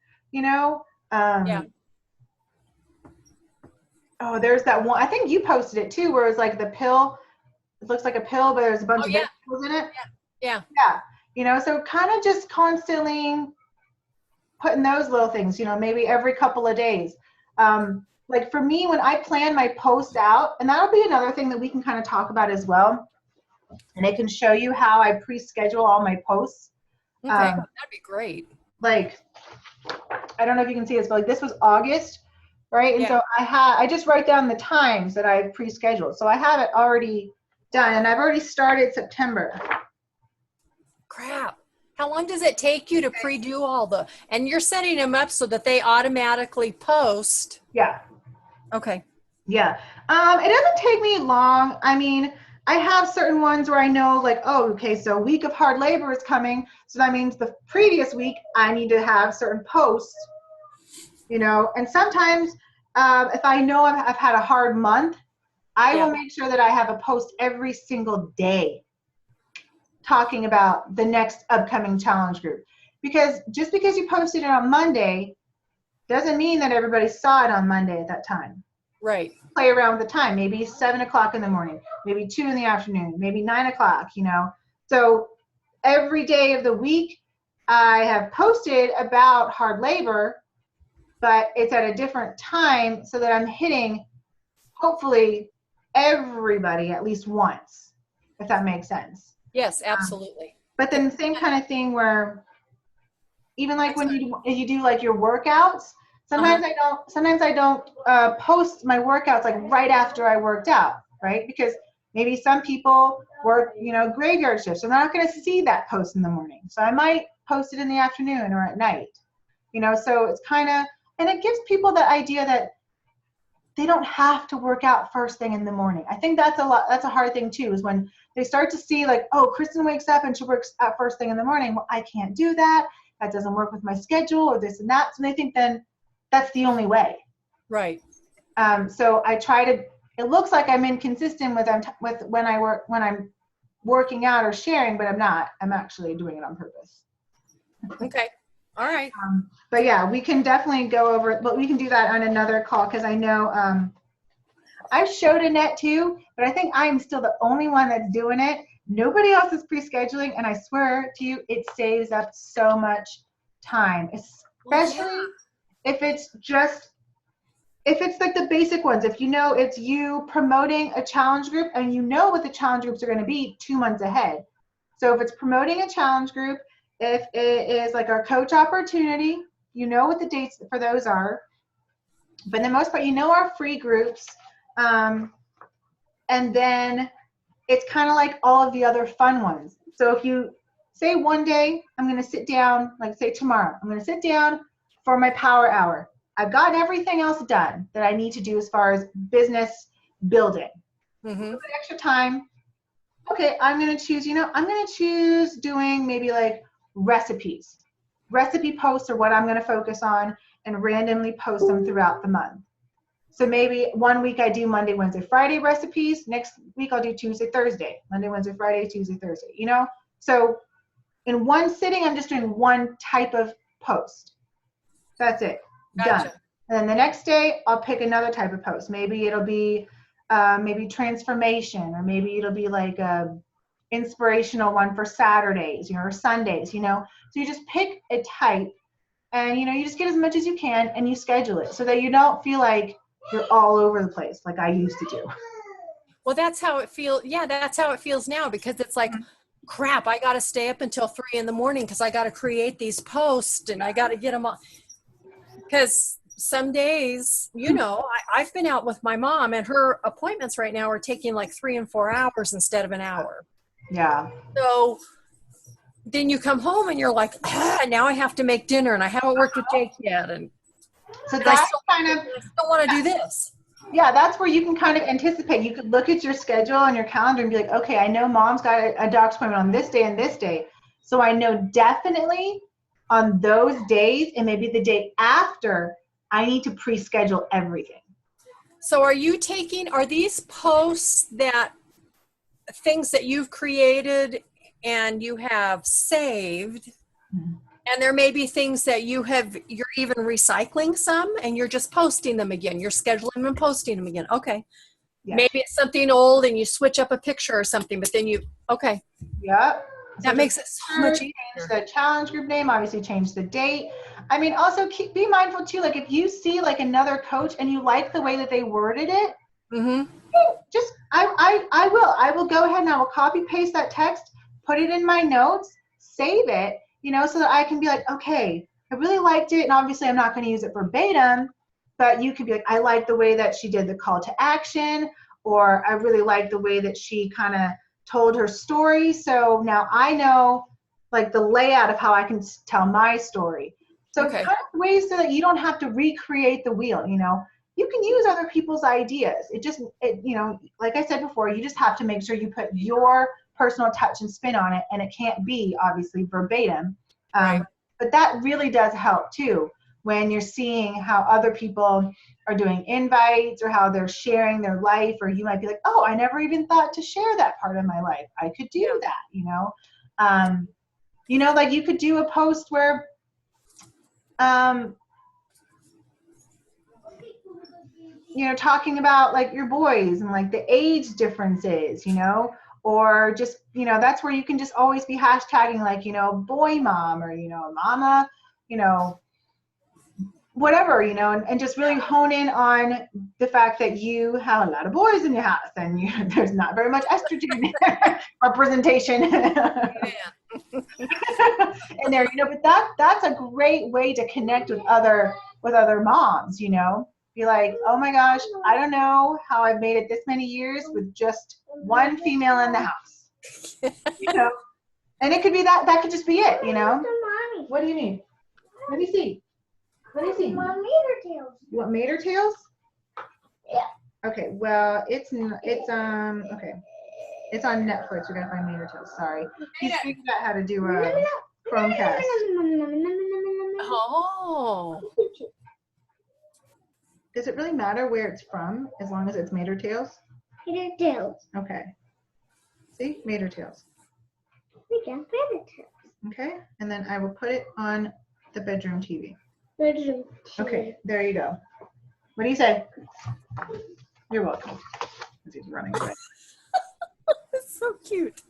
[SPEAKER 1] Oh, there's that one, I think you posted it too, where it's like the pill, it looks like a pill, but there's a bunch of vegetables in it.
[SPEAKER 3] Yeah.
[SPEAKER 1] So kind of just constantly putting those little things, maybe every couple of days. Like for me, when I plan my post out, and that'll be another thing that we can kind of talk about as well. And I can show you how I pre-schedule all my posts.
[SPEAKER 3] Okay, that'd be great.
[SPEAKER 1] I don't know if you can see this, but this was August, right? And so I just write down the times that I've pre-scheduled. So I have it already done, and I've already started September.
[SPEAKER 3] Crap. How long does it take you to pre-do all and you're setting them up so that they automatically post?
[SPEAKER 1] Yeah.
[SPEAKER 3] Okay.
[SPEAKER 1] Yeah. It doesn't take me long. I mean, I have certain ones where I know so week of hard labor is coming. So that means the previous week I need to have certain posts, and sometimes if I know I've had a hard month, I will make sure that I have a post every single day talking about the next upcoming challenge group. Because just because you posted it on Monday doesn't mean that everybody saw it on Monday at that time.
[SPEAKER 3] Right.
[SPEAKER 1] Play around with the time, maybe 7 o'clock in the morning, maybe 2 in the afternoon, maybe 9 o'clock, So every day of the week I have posted about hard labor, but it's at a different time so that I'm hitting hopefully everybody at least once, if that makes sense.
[SPEAKER 3] Yes, absolutely.
[SPEAKER 1] But then the same kind of thing where even like when you do like your workouts, sometimes I don't post my workouts like right after I worked out, right? Because maybe some people work, graveyard shifts, so they're not going to see that post in the morning. So I might post it in the afternoon or at night, so it's kind of, and it gives people the idea that they don't have to work out first thing in the morning. I think that's a hard thing too, is when they start to see like, oh, Kristen wakes up and she works out first thing in the morning. Well, I can't do that. That doesn't work with my schedule or this and that. So they think then that's the only way.
[SPEAKER 3] Right.
[SPEAKER 1] So I try to, it looks like I'm inconsistent with when I'm working out or sharing, but I'm not. I'm actually doing it on purpose.
[SPEAKER 3] Okay. All right.
[SPEAKER 1] But yeah, we can definitely go over, but we can do that on another call, because I know I've showed Annette too, but I think I'm still the only one that's doing it. Nobody else is pre-scheduling, and I swear to you, it saves up so much time, especially if it's like the basic ones. If it's you promoting a challenge group and what the challenge groups are going to be 2 months ahead. So if it's promoting a challenge group, if it is like our coach opportunity, what the dates for those are. But the most part, our free groups. And then it's kind of like all of the other fun ones. So if you say one day, I'm going to sit down, like say tomorrow, I'm going to sit down for my power hour. I've gotten everything else done that I need to do as far as business building. Mm-hmm. Extra time. Okay, I'm going to choose doing maybe like recipes. Recipe posts are what I'm going to focus on and randomly post them throughout the month. So maybe one week I do Monday, Wednesday, Friday recipes. Next week I'll do Tuesday, Thursday. Monday, Wednesday, Friday, Tuesday, Thursday. So in one sitting, I'm just doing one type of post. That's it.
[SPEAKER 3] Gotcha.
[SPEAKER 1] Done. And then the next day I'll pick another type of post. Maybe it'll be maybe transformation, or maybe it'll be like a inspirational one for Saturdays, or Sundays, So you just pick a type, and you just get as much as you can, and you schedule it so that you don't feel like you're all over the place like I used to do.
[SPEAKER 3] Well, that's how it feels. Yeah, that's how it feels now, because it's like, crap, I got to stay up until 3 a.m. because I got to create these posts and I got to get them on. Because some days, I've been out with my mom, and her appointments right now are taking like 3 and 4 hours instead of an hour.
[SPEAKER 1] Yeah.
[SPEAKER 3] So then you come home and you're like, now I have to make dinner, and I haven't worked with Jake yet. And
[SPEAKER 1] so that's
[SPEAKER 3] I still want to do this.
[SPEAKER 1] Yeah, that's where you can kind of anticipate. You could look at your schedule and your calendar and be like, okay, I know Mom's got a doctor's appointment on this day and this day. So I know definitely on those days, and maybe the day after, I need to pre-schedule everything.
[SPEAKER 3] So are these posts things that you've created and you have saved? Mm-hmm. And there may be things that you're even recycling some, and you're just posting them again. You're scheduling them and posting them again. Okay. Yes. Maybe it's something old and you switch up a picture or something, but then okay.
[SPEAKER 1] Yep.
[SPEAKER 3] That makes it so much easier.
[SPEAKER 1] Change the challenge group name, obviously change the date. I mean, also be mindful too, like if you see like another coach and you like the way that they worded it, mm-hmm. I will go ahead and I will copy paste that text, put it in my notes, save it, so that I can be like, okay, I really liked it. And obviously I'm not going to use it verbatim, but you could be like, I like the way that she did the call to action, or I really like the way that she kind of told her story. So now I know like the layout of how I can tell my story. So kind of ways so that you don't have to recreate the wheel, You can use other people's ideas. Like I said before, you just have to make sure you put your personal touch and spin on it, and it can't be obviously verbatim.
[SPEAKER 3] Right.
[SPEAKER 1] But that really does help too, when you're seeing how other people are doing invites or how they're sharing their life, or you might be like, oh, I never even thought to share that part of my life. I could do that, like you could do a post where, talking about like your boys and like the age differences, or just, you know, that's where you can just always be hashtagging like, you know, boy mom, or, you know, mama, you know, whatever, you know, and just really hone in on the fact that you have a lot of boys in your house and there's not very much estrogen representation in there, you know, but that's a great way to connect with other moms, you know. Be like, oh my gosh, I don't know how I've made it this many years with just one female in the house, you know. And it could be that could just be it, you know. What do you need? Let me see. Let me see. You want Mater Tales? Yeah. Okay. Well, it's okay. It's on Netflix. We gotta find Mater Tales. Sorry. He's figured out how to do a Chromecast.
[SPEAKER 3] Oh.
[SPEAKER 1] Does it really matter where it's from as long as it's Mater Tales?
[SPEAKER 5] Mater Tales.
[SPEAKER 1] Okay. See? Mater Tales.
[SPEAKER 5] We got Mater Tales.
[SPEAKER 1] Okay. And then I will put it on the bedroom TV.
[SPEAKER 5] Bedroom TV.
[SPEAKER 1] Okay. There you go. What do you say? You're welcome. He's running away.
[SPEAKER 3] That's so cute.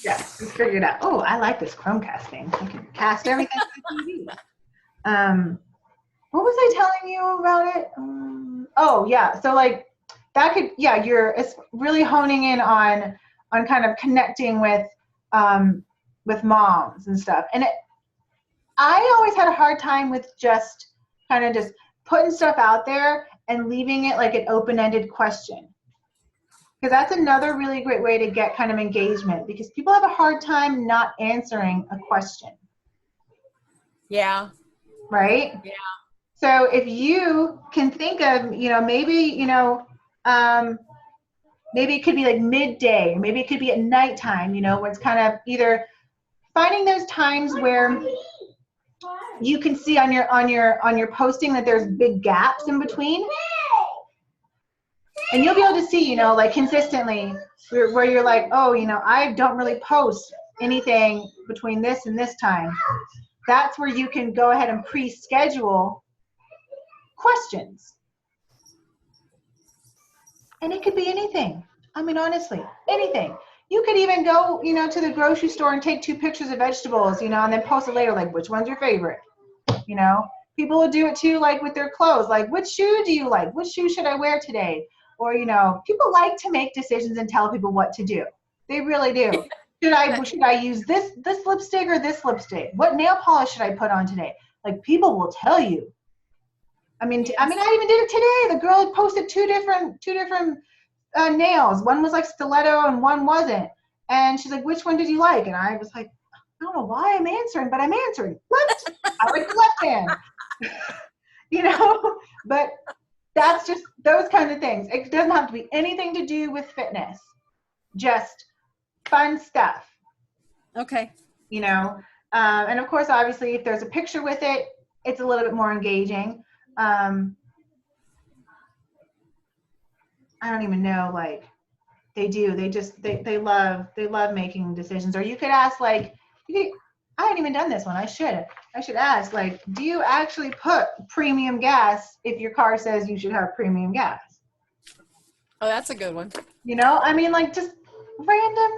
[SPEAKER 1] Yeah, we figured it out. Oh, I like this Chromecast thing. You can cast everything on TV. What was I telling you about it? Oh yeah, so like that could, yeah, it's really honing in on kind of connecting with moms and stuff. And I always had a hard time with just kind of just putting stuff out there and leaving it like an open-ended question. Because that's another really great way to get kind of engagement, because people have a hard time not answering a question.
[SPEAKER 3] Yeah.
[SPEAKER 1] Right?
[SPEAKER 3] Yeah.
[SPEAKER 1] So if you can think of, you know, maybe, you know, maybe it could be like midday, or maybe it could be at nighttime, you know, where it's kind of either finding those times where you can see on your posting that there's big gaps in between. And you'll be able to see, you know, like consistently where you're like, oh, you know, I don't really post anything between this and this time. That's where you can go ahead and pre-schedule questions. And it could be anything. I mean, honestly, anything. You could even go, you know, to the grocery store and take 2 pictures of vegetables, you know, and then post it later, like, which one's your favorite? You know, people will do it too, like with their clothes, like, which shoe do you like? Which shoe should I wear today? Or, you know, people like to make decisions and tell people what to do. They really do. Should I use this lipstick or this lipstick? What nail polish should I put on today? Like, people will tell you. I mean, I even did it today. The girl had posted two different nails. One was like stiletto and one wasn't. And she's like, which one did you like? And I was like, I don't know why I'm answering, but I'm answering. Left. I like the left hand. You know, but that's just those kinds of things. It doesn't have to be anything to do with fitness. Just fun stuff.
[SPEAKER 3] Okay.
[SPEAKER 1] You know, and of course, obviously, if there's a picture with it, it's a little bit more engaging. I don't even know, like they love making decisions. Or you could ask, like, I haven't even done this one. I should ask, like, do you actually put premium gas if your car says you should have premium gas?
[SPEAKER 3] Oh, that's a good one.
[SPEAKER 1] You know, I mean, like, just random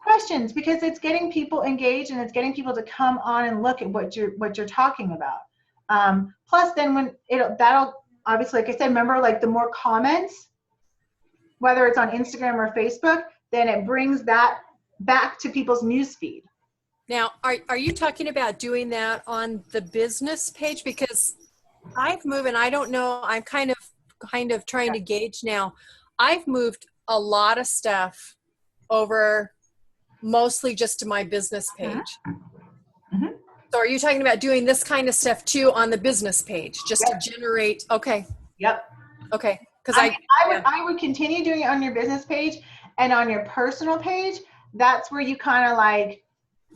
[SPEAKER 1] questions, because it's getting people engaged and it's getting people to come on and look at what you're talking about. Plus, then when that'll obviously, like I said, remember, like, the more comments, whether it's on Instagram or Facebook, then it brings that back to people's newsfeed.
[SPEAKER 3] Now, are you talking about doing that on the business page? Because I've moved, and I don't know, I'm kind of trying to gauge now. I've moved a lot of stuff over mostly just to my business page.
[SPEAKER 1] Mm-hmm.
[SPEAKER 3] So are you talking about doing this kind of stuff too on the business page, just to generate? Okay.
[SPEAKER 1] Yep.
[SPEAKER 3] Okay. Because
[SPEAKER 1] I would continue doing it on your business page, and on your personal page, that's where you kind of like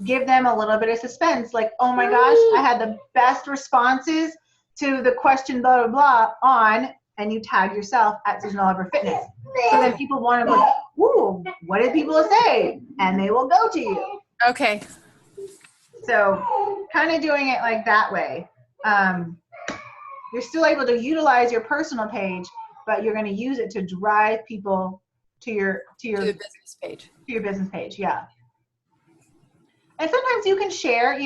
[SPEAKER 1] give them a little bit of suspense. Like, oh my gosh, I had the best responses to the question, blah, blah, blah, on, and you tag yourself at Susan Oliver Fitness. So then people want to go, ooh, what did people say? And they will go to you.
[SPEAKER 3] Okay.
[SPEAKER 1] So kind of doing it like that way. You're still able to utilize your personal page, but you're going to use it to drive people
[SPEAKER 3] To the business page.
[SPEAKER 1] to your business page. Yeah. And sometimes you can share,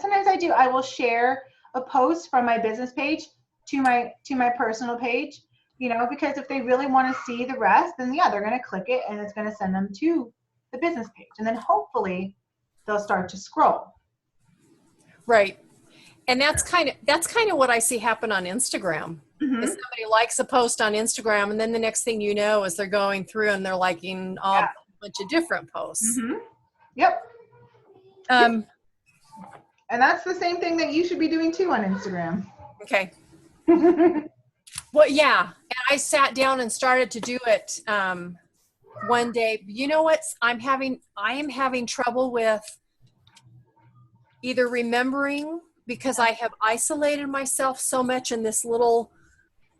[SPEAKER 1] sometimes I will share a post from my business page to my personal page, because if they really want to see the rest, then yeah, they're going to click it and it's going to send them to the business page. And then hopefully they'll start to scroll.
[SPEAKER 3] Right. And that's kind of what I see happen on Instagram.
[SPEAKER 1] Mm-hmm.
[SPEAKER 3] Is somebody likes a post on Instagram, and then the next thing you know is they're going through and they're liking a bunch of different posts.
[SPEAKER 1] Mm-hmm. Yep. And that's the same thing that you should be doing too on Instagram.
[SPEAKER 3] Okay. Well, yeah. And I sat down and started to do it one day. You know what? I am having trouble with either remembering, because I have isolated myself so much in this little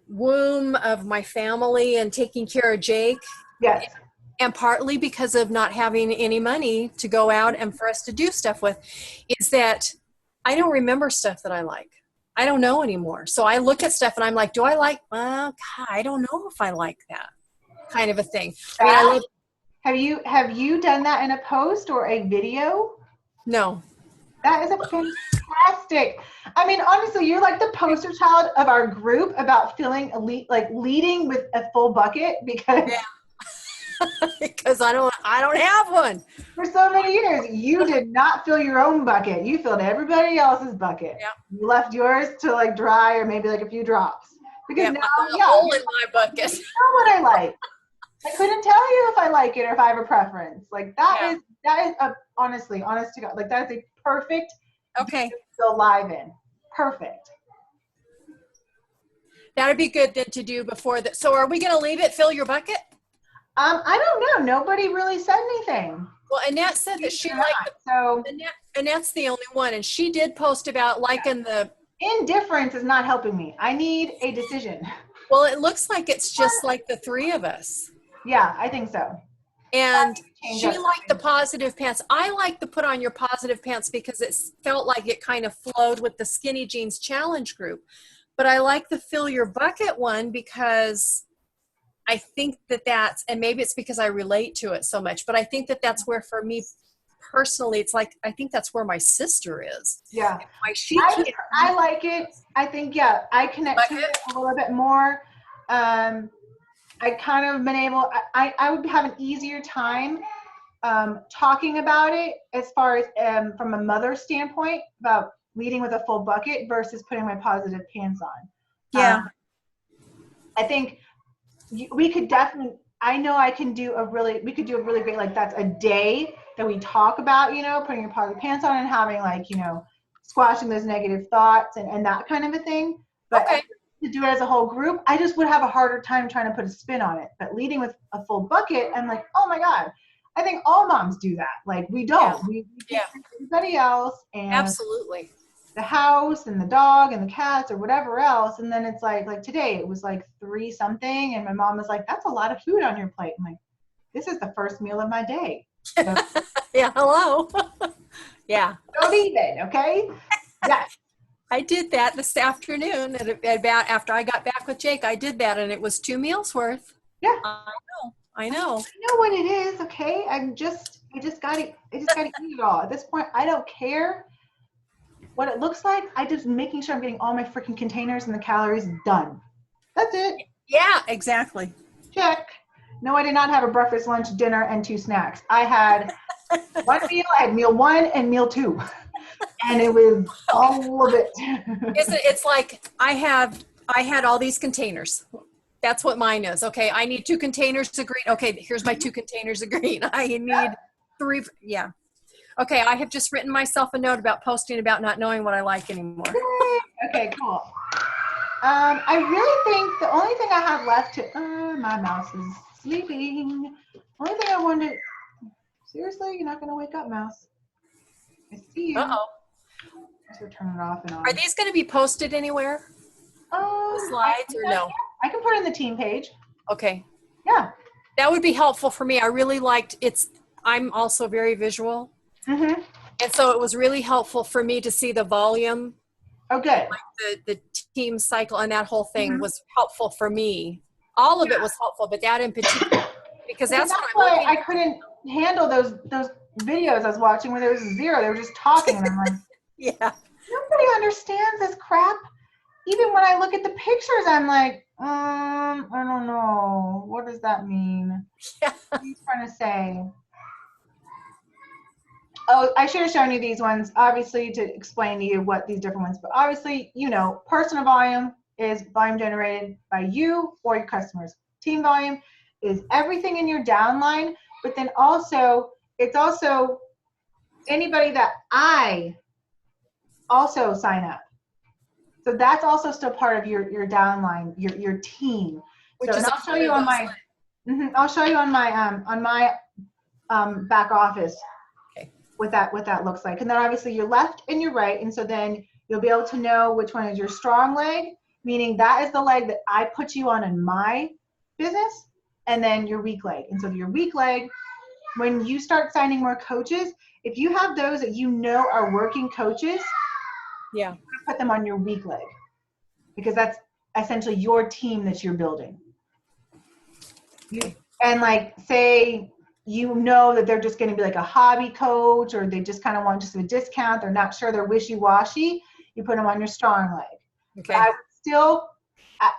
[SPEAKER 3] womb of my family and taking care of Jake.
[SPEAKER 1] Yes.
[SPEAKER 3] And partly because of not having any money to go out and for us to do stuff with, is that I don't remember stuff that I like. I don't know anymore. So I look at stuff and I'm like, do I like, well, God, I don't know if I like that kind of a thing.
[SPEAKER 1] Have you done that in a post or a video?
[SPEAKER 3] No.
[SPEAKER 1] That is a fantastic. I mean, honestly, you're like the poster child of our group about feeling elite, like leading with a full bucket, because
[SPEAKER 3] because I don't have one.
[SPEAKER 1] For so many years, you did not fill your own bucket. You filled everybody else's bucket.
[SPEAKER 3] Yep.
[SPEAKER 1] You left yours to like dry or maybe like a few drops. Because now,
[SPEAKER 3] hole in my bucket.
[SPEAKER 1] You know what I like. I couldn't tell you if I like it or if I have a preference. Like that is a honestly, honest to God, like that is a perfect
[SPEAKER 3] okay
[SPEAKER 1] to go live in. Perfect.
[SPEAKER 3] That'd be good then to do before that. So are we going to leave it fill your bucket?
[SPEAKER 1] I don't know. Nobody really said anything.
[SPEAKER 3] Well, Annette said that she liked it.
[SPEAKER 1] So
[SPEAKER 3] Annette's the only one, and she did post about liking the
[SPEAKER 1] indifference is not helping me. I need a decision.
[SPEAKER 3] Well, it looks like it's just like the three of us.
[SPEAKER 1] Yeah, I think so.
[SPEAKER 3] And she liked the positive pants. I like the put on your positive pants because it felt like it kind of flowed with the skinny jeans challenge group. But I like the fill your bucket one because I think that's, and maybe it's because I relate to it so much, but I think that that's where, for me personally, it's like, I think that's where my sister is.
[SPEAKER 1] Yeah. I like it. I think, I connect to it a little bit more. I kind of been able, I would have an easier time talking about it as far as from a mother standpoint about leading with a full bucket versus putting my positive pants on.
[SPEAKER 3] Yeah.
[SPEAKER 1] I think we could definitely, I know I can do we could do a really great, like that's a day that we talk about, putting your positive pants on and having like, squashing those negative thoughts and that kind of a thing. But to do it as a whole group, I just would have a harder time trying to put a spin on it. But leading with a full bucket, I'm like, oh my God, I think all moms do that. Like we don't.
[SPEAKER 3] Yeah.
[SPEAKER 1] We take care of everybody else and
[SPEAKER 3] Absolutely.
[SPEAKER 1] the house and the dog and the cats or whatever else. And then it's like today it was like 3 something and my mom was like, that's a lot of food on your plate. I'm like, this is the first meal of my day. So,
[SPEAKER 3] yeah, hello. Yeah.
[SPEAKER 1] don't even, okay? Yeah.
[SPEAKER 3] I did that this afternoon at about after I got back with Jake. I did that and it was 2 meals worth.
[SPEAKER 1] Yeah.
[SPEAKER 3] I know.
[SPEAKER 1] I know what it is, okay? I just gotta eat it all. At this point, I don't care what it looks like. I just making sure I'm getting all my freaking containers and the calories done. That's it.
[SPEAKER 3] Yeah, exactly.
[SPEAKER 1] Check. No, I did not have a breakfast, lunch, dinner, and 2 snacks. I had one meal. I had meal 1 and meal 2. And it was all of it.
[SPEAKER 3] It's like I had all these containers. That's what mine is. Okay, I need 2 containers of green. Okay, here's my 2 containers of green. I need 3. Yeah. Okay, I have just written myself a note about posting about not knowing what I like anymore.
[SPEAKER 1] Okay, cool. I really think the only thing I have left to, my mouse is sleeping. Only thing I wanted, seriously, you're not going to wake up, mouse. I see you.
[SPEAKER 3] Uh-oh.
[SPEAKER 1] So turn it off and on.
[SPEAKER 3] Are these going to be posted anywhere? The slides or no?
[SPEAKER 1] I can put it in the team page.
[SPEAKER 3] Okay.
[SPEAKER 1] Yeah.
[SPEAKER 3] That would be helpful for me. I really liked I'm also very visual.
[SPEAKER 1] Mm-hmm.
[SPEAKER 3] And so it was really helpful for me to see the volume.
[SPEAKER 1] Oh, good.
[SPEAKER 3] Like the team cycle and that whole thing was helpful for me. All of it was helpful, but that in particular. Because
[SPEAKER 1] And
[SPEAKER 3] that's what
[SPEAKER 1] that's
[SPEAKER 3] I'm
[SPEAKER 1] why
[SPEAKER 3] looking
[SPEAKER 1] I couldn't handle those videos I was watching where there was zero. They were just talking, and I'm like,
[SPEAKER 3] Yeah.
[SPEAKER 1] nobody understands this crap. Even when I look at the pictures, I'm like, I don't know. What does that mean?
[SPEAKER 3] Yeah.
[SPEAKER 1] What are you trying to say? Oh, I should have shown you these ones, obviously, to explain to you what these different ones, but obviously, personal volume is volume generated by you or your customers. Team volume is everything in your downline, but then also, it's also anybody that I also sign up. So that's also still part of your downline, your team.
[SPEAKER 3] Which
[SPEAKER 1] So,
[SPEAKER 3] is
[SPEAKER 1] and I'll show you on my, I'll show you on my back office.
[SPEAKER 3] Okay.
[SPEAKER 1] What that looks like. And then obviously your left and your right. And so then you'll be able to know which one is your strong leg, meaning that is the leg that I put you on in my business, and then your weak leg. And so your weak leg, when you start signing more coaches, if you have those that you know are working coaches,
[SPEAKER 3] Yeah.
[SPEAKER 1] put them on your weak leg, because that's essentially your team that you're building. And like, say, that they're just going to be like a hobby coach, or they just kind of want just a discount. They're not sure, they're wishy-washy. You put them on your strong leg.
[SPEAKER 3] Okay.
[SPEAKER 1] But I would still,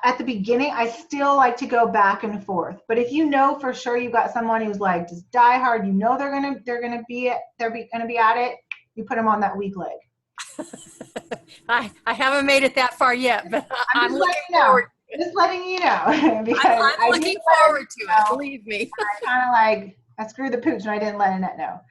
[SPEAKER 1] at the beginning, I still like to go back and forth. But if you know for sure you've got someone who's like just die hard, they're gonna be at it, you put them on that weak leg.
[SPEAKER 3] I haven't made it that far yet, but I'm
[SPEAKER 1] just
[SPEAKER 3] looking
[SPEAKER 1] letting you know.
[SPEAKER 3] forward.
[SPEAKER 1] Just letting you know. Because
[SPEAKER 3] I'm looking forward to it. Believe me.
[SPEAKER 1] I kind of like, I screwed the pooch and I didn't let Annette know.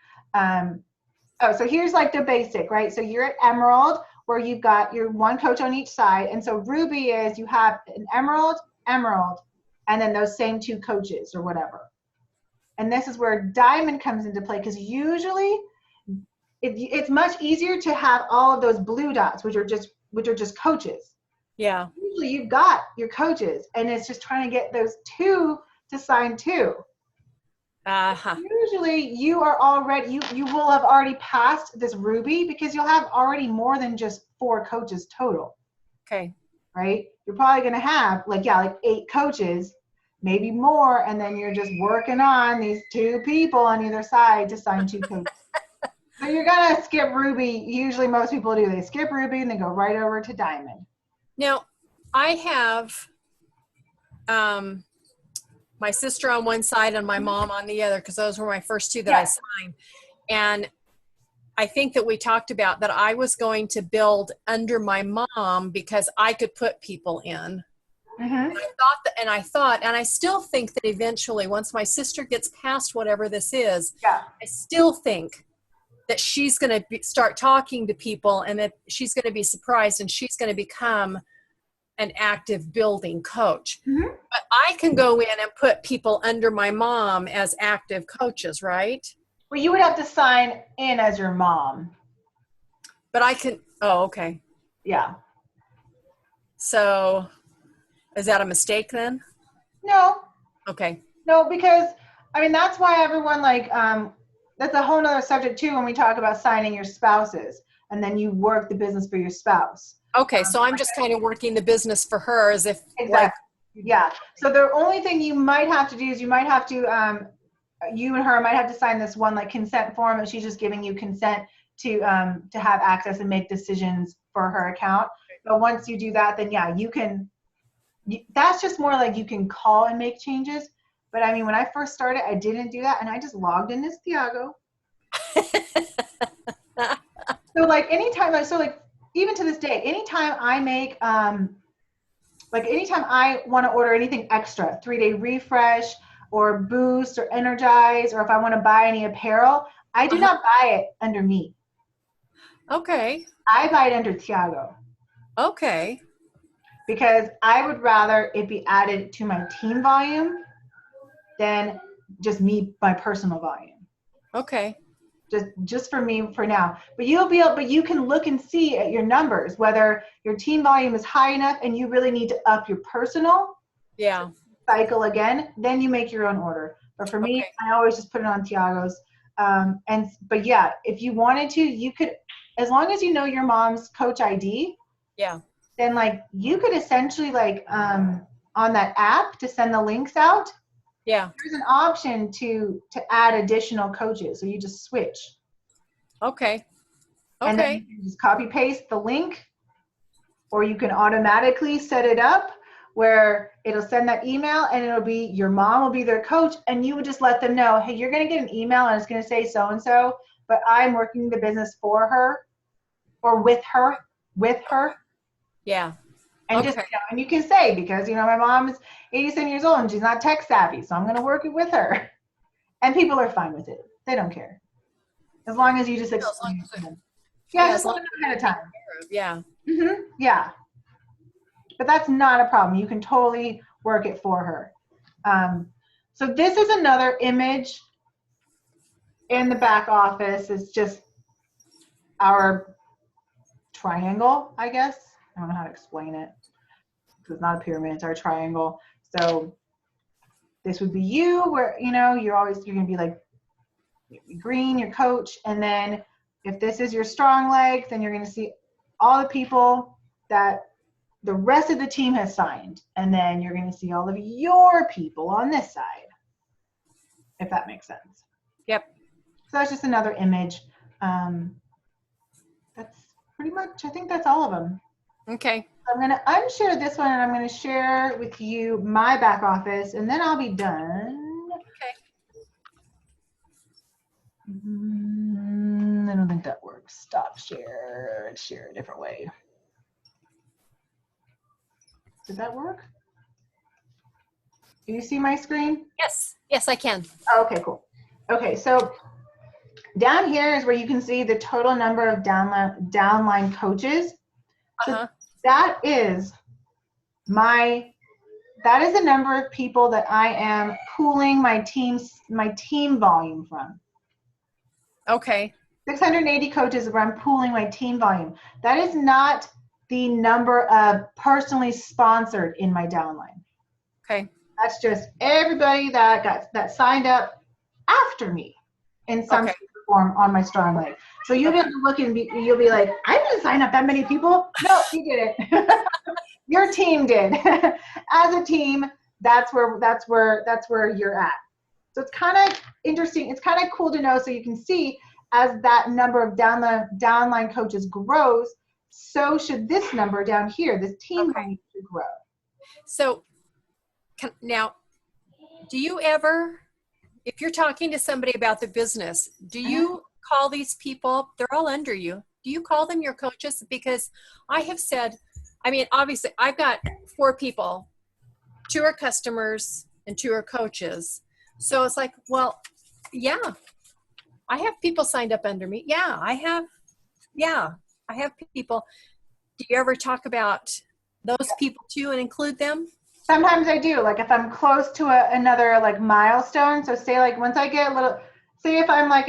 [SPEAKER 1] So here's like the basic, right? So you're at Emerald, where you've got your one coach on each side. And so Ruby is, you have an Emerald, and then those same two coaches or whatever. And this is where Diamond comes into play, because usually it's much easier to have all of those blue dots, which are just coaches.
[SPEAKER 3] Yeah.
[SPEAKER 1] Usually you've got your coaches, and it's just trying to get those two to sign two.
[SPEAKER 3] Uh-huh.
[SPEAKER 1] Usually you are already, you will have already passed this Ruby, because you'll have already more than just 4 coaches total.
[SPEAKER 3] Okay.
[SPEAKER 1] Right? You're probably going to have like 8 coaches, maybe more, and then you're just working on these 2 people on either side to sign 2 coaches. So you're going to skip Ruby. Usually most people do. They skip Ruby and they go right over to Diamond.
[SPEAKER 3] Now, I have my sister on one side and my mom on the other, because those were my first 2 that I signed. And I think that we talked about that I was going to build under my mom because I could put people in.
[SPEAKER 1] Mm-hmm.
[SPEAKER 3] And I still think that eventually, once my sister gets past whatever this is, I still think that she's going to start talking to people, and that she's going to be surprised, and she's going to become an active building coach.
[SPEAKER 1] Mm-hmm.
[SPEAKER 3] But I can go in and put people under my mom as active coaches, right?
[SPEAKER 1] Well, you would have to sign in as your mom.
[SPEAKER 3] But I can, okay.
[SPEAKER 1] Yeah.
[SPEAKER 3] So is that a mistake then?
[SPEAKER 1] No.
[SPEAKER 3] Okay.
[SPEAKER 1] No, because, that's why everyone that's a whole nother subject too, when we talk about signing your spouses, and then you work the business for your spouse.
[SPEAKER 3] Okay, so I'm just kind of working the business for her as if
[SPEAKER 1] Exactly. Yeah. So the only thing you might have to do is you might have to, you and her might have to sign this one consent form, and she's just giving you consent to have access and make decisions for her account. But once you do that, then you can. That's just more like you can call and make changes. But when I first started, I didn't do that, and I just logged in as Thiago. So anytime, even to this day, anytime I make, anytime I want to order anything extra, 3-day refresh or boost or energize, or if I want to buy any apparel, I do not buy it under me.
[SPEAKER 3] Okay.
[SPEAKER 1] I buy it under Thiago.
[SPEAKER 3] Okay.
[SPEAKER 1] Because I would rather it be added to my team volume than just my personal volume.
[SPEAKER 3] Okay.
[SPEAKER 1] Just for me for now. But you can look and see at your numbers whether your team volume is high enough and you really need to up your personal cycle again, then you make your own order. But for me, I always just put it on Thiago's. But if you wanted to, you could, as long as you know your mom's coach ID, then you could essentially on that app to send the links out,
[SPEAKER 3] Yeah.
[SPEAKER 1] there's an option to add additional coaches. So you just switch.
[SPEAKER 3] Okay.
[SPEAKER 1] And then
[SPEAKER 3] Okay.
[SPEAKER 1] you can just copy paste the link, or you can automatically set it up where it'll send that email and it'll be your mom will be their coach, and you would just let them know, hey, you're going to get an email and it's going to say so-and-so, but I'm working the business for her or with her.
[SPEAKER 3] Yeah.
[SPEAKER 1] And
[SPEAKER 3] Okay.
[SPEAKER 1] just, and you can say, because, my mom is 87 years old and she's not tech savvy, so I'm going to work it with her. And people are fine with it. They don't care. As long as you just explain it to them. Yeah, just let them know ahead of time.
[SPEAKER 3] Yeah.
[SPEAKER 1] Yeah. But that's not a problem. You can totally work it for her. So this is another image in the back office. It's just our triangle, I guess. I don't know how to explain it. It's not a pyramid, it's our triangle. So this would be you, where, you're going to be like green, your coach. And then if this is your strong leg, then you're going to see all the people that the rest of the team has signed. And then you're going to see all of your people on this side, if that makes sense.
[SPEAKER 3] Yep.
[SPEAKER 1] So that's just another image. That's pretty much, I think that's all of them.
[SPEAKER 3] Okay.
[SPEAKER 1] I'm going to unshare this one and I'm going to share with you my back office, and then I'll be done.
[SPEAKER 3] Okay.
[SPEAKER 1] I don't think that works. Stop share. Share a different way. Did that work? Do you see my screen?
[SPEAKER 3] Yes. Yes, I can.
[SPEAKER 1] Okay, cool. Okay, so down here is where you can see the total number of downline coaches. So that is the number of people that I am pooling my team volume from.
[SPEAKER 3] Okay.
[SPEAKER 1] 680 coaches where I'm pooling my team volume. That is not the number of personally sponsored in my downline.
[SPEAKER 3] Okay.
[SPEAKER 1] That's just everybody that signed up after me in some shape or form on my strong leg. So you'll be able to look and you'll be like, I didn't sign up that many people. No, you didn't. Your team did. As a team, that's where you're at. So it's kind of interesting. It's kind of cool to know, so you can see as that number of downline coaches grows, so should this number down here, this team should grow.
[SPEAKER 3] So now, do you ever, if you're talking to somebody about the business, do you call these people, they're all under you, do you call them your coaches? Because I have said, obviously I've got 4 people, 2 are customers and 2 are coaches. So it's like, well, yeah, I have people signed up under me. Yeah, I have people. Do you ever talk about those people too and include them?
[SPEAKER 1] Sometimes I do. Like if I'm close to another like milestone. So say like once I get if I'm like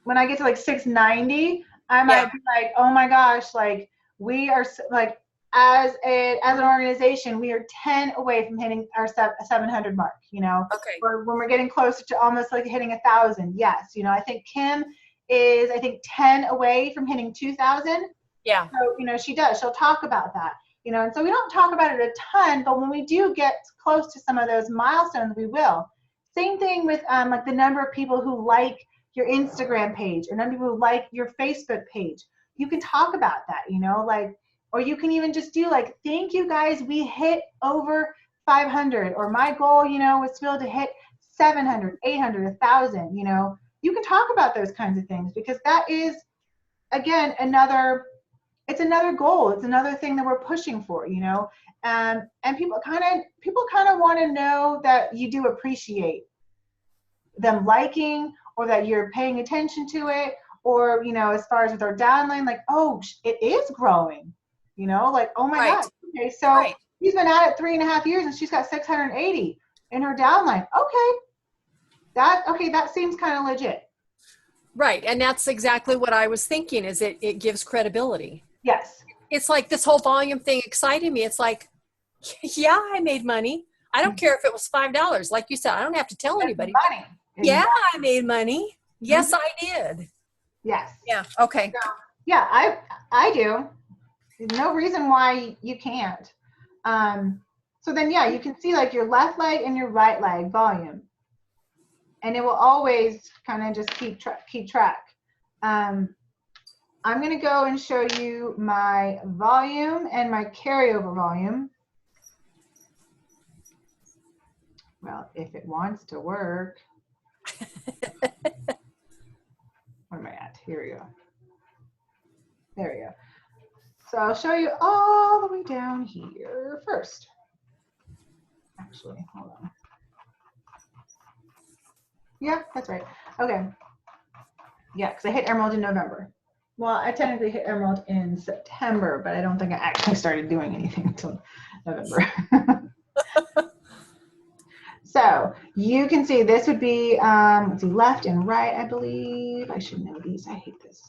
[SPEAKER 1] when I get to like 690, I might be like, oh my gosh, like we are like as an organization, we are 10 away from hitting our 700 mark,
[SPEAKER 3] Okay.
[SPEAKER 1] Or when we're getting closer to almost like hitting 1,000. Yes. I think Kim is, 10 away from hitting 2,000.
[SPEAKER 3] Yeah.
[SPEAKER 1] So, she'll talk about that, and so we don't talk about it a ton, but when we do get close to some of those milestones, we will. Same thing with like the number of people who like your Instagram page or number of people who like your Facebook page. You can talk about that, or you can even just do like, thank you guys, we hit over 500, or my goal, was to be able to hit 700, 800, 1,000, you can talk about those kinds of things, because that is, again, it's another goal. It's another thing that we're pushing for, and people kind of want to know that you do appreciate them liking, or that you're paying attention to it, or, as far as with our downline, like, oh, it is growing, like, oh my God. Okay. So she's been at it 3.5 years and she's got 680 in her downline. Okay. That seems kind of legit.
[SPEAKER 3] Right. And that's exactly what I was thinking, is it gives credibility.
[SPEAKER 1] Yes.
[SPEAKER 3] It's like this whole volume thing excited me. It's like, yeah, I made money. I don't care if it was $5. Like you said, I don't have to tell anybody.
[SPEAKER 1] Money.
[SPEAKER 3] Yeah, I made money. Yes, I did.
[SPEAKER 1] Yes.
[SPEAKER 3] Yeah. Okay.
[SPEAKER 1] So, yeah, I do. There's no reason why you can't. So then, yeah, you can see like your left leg and your right leg volume. And it will always kind of just keep track. I'm going to go and show you my volume and my carryover volume. Well, if it wants to work. Where am I at? Here we go. There we go. So I'll show you all the way down here first. Actually, hold on. Yeah, that's right. Okay. Yeah, because I hit Emerald in November. Well, I technically hit Emerald in September, but I don't think I actually started doing anything until November. So you can see this would be, let's see, left and right, I believe. I should know these. I hate this.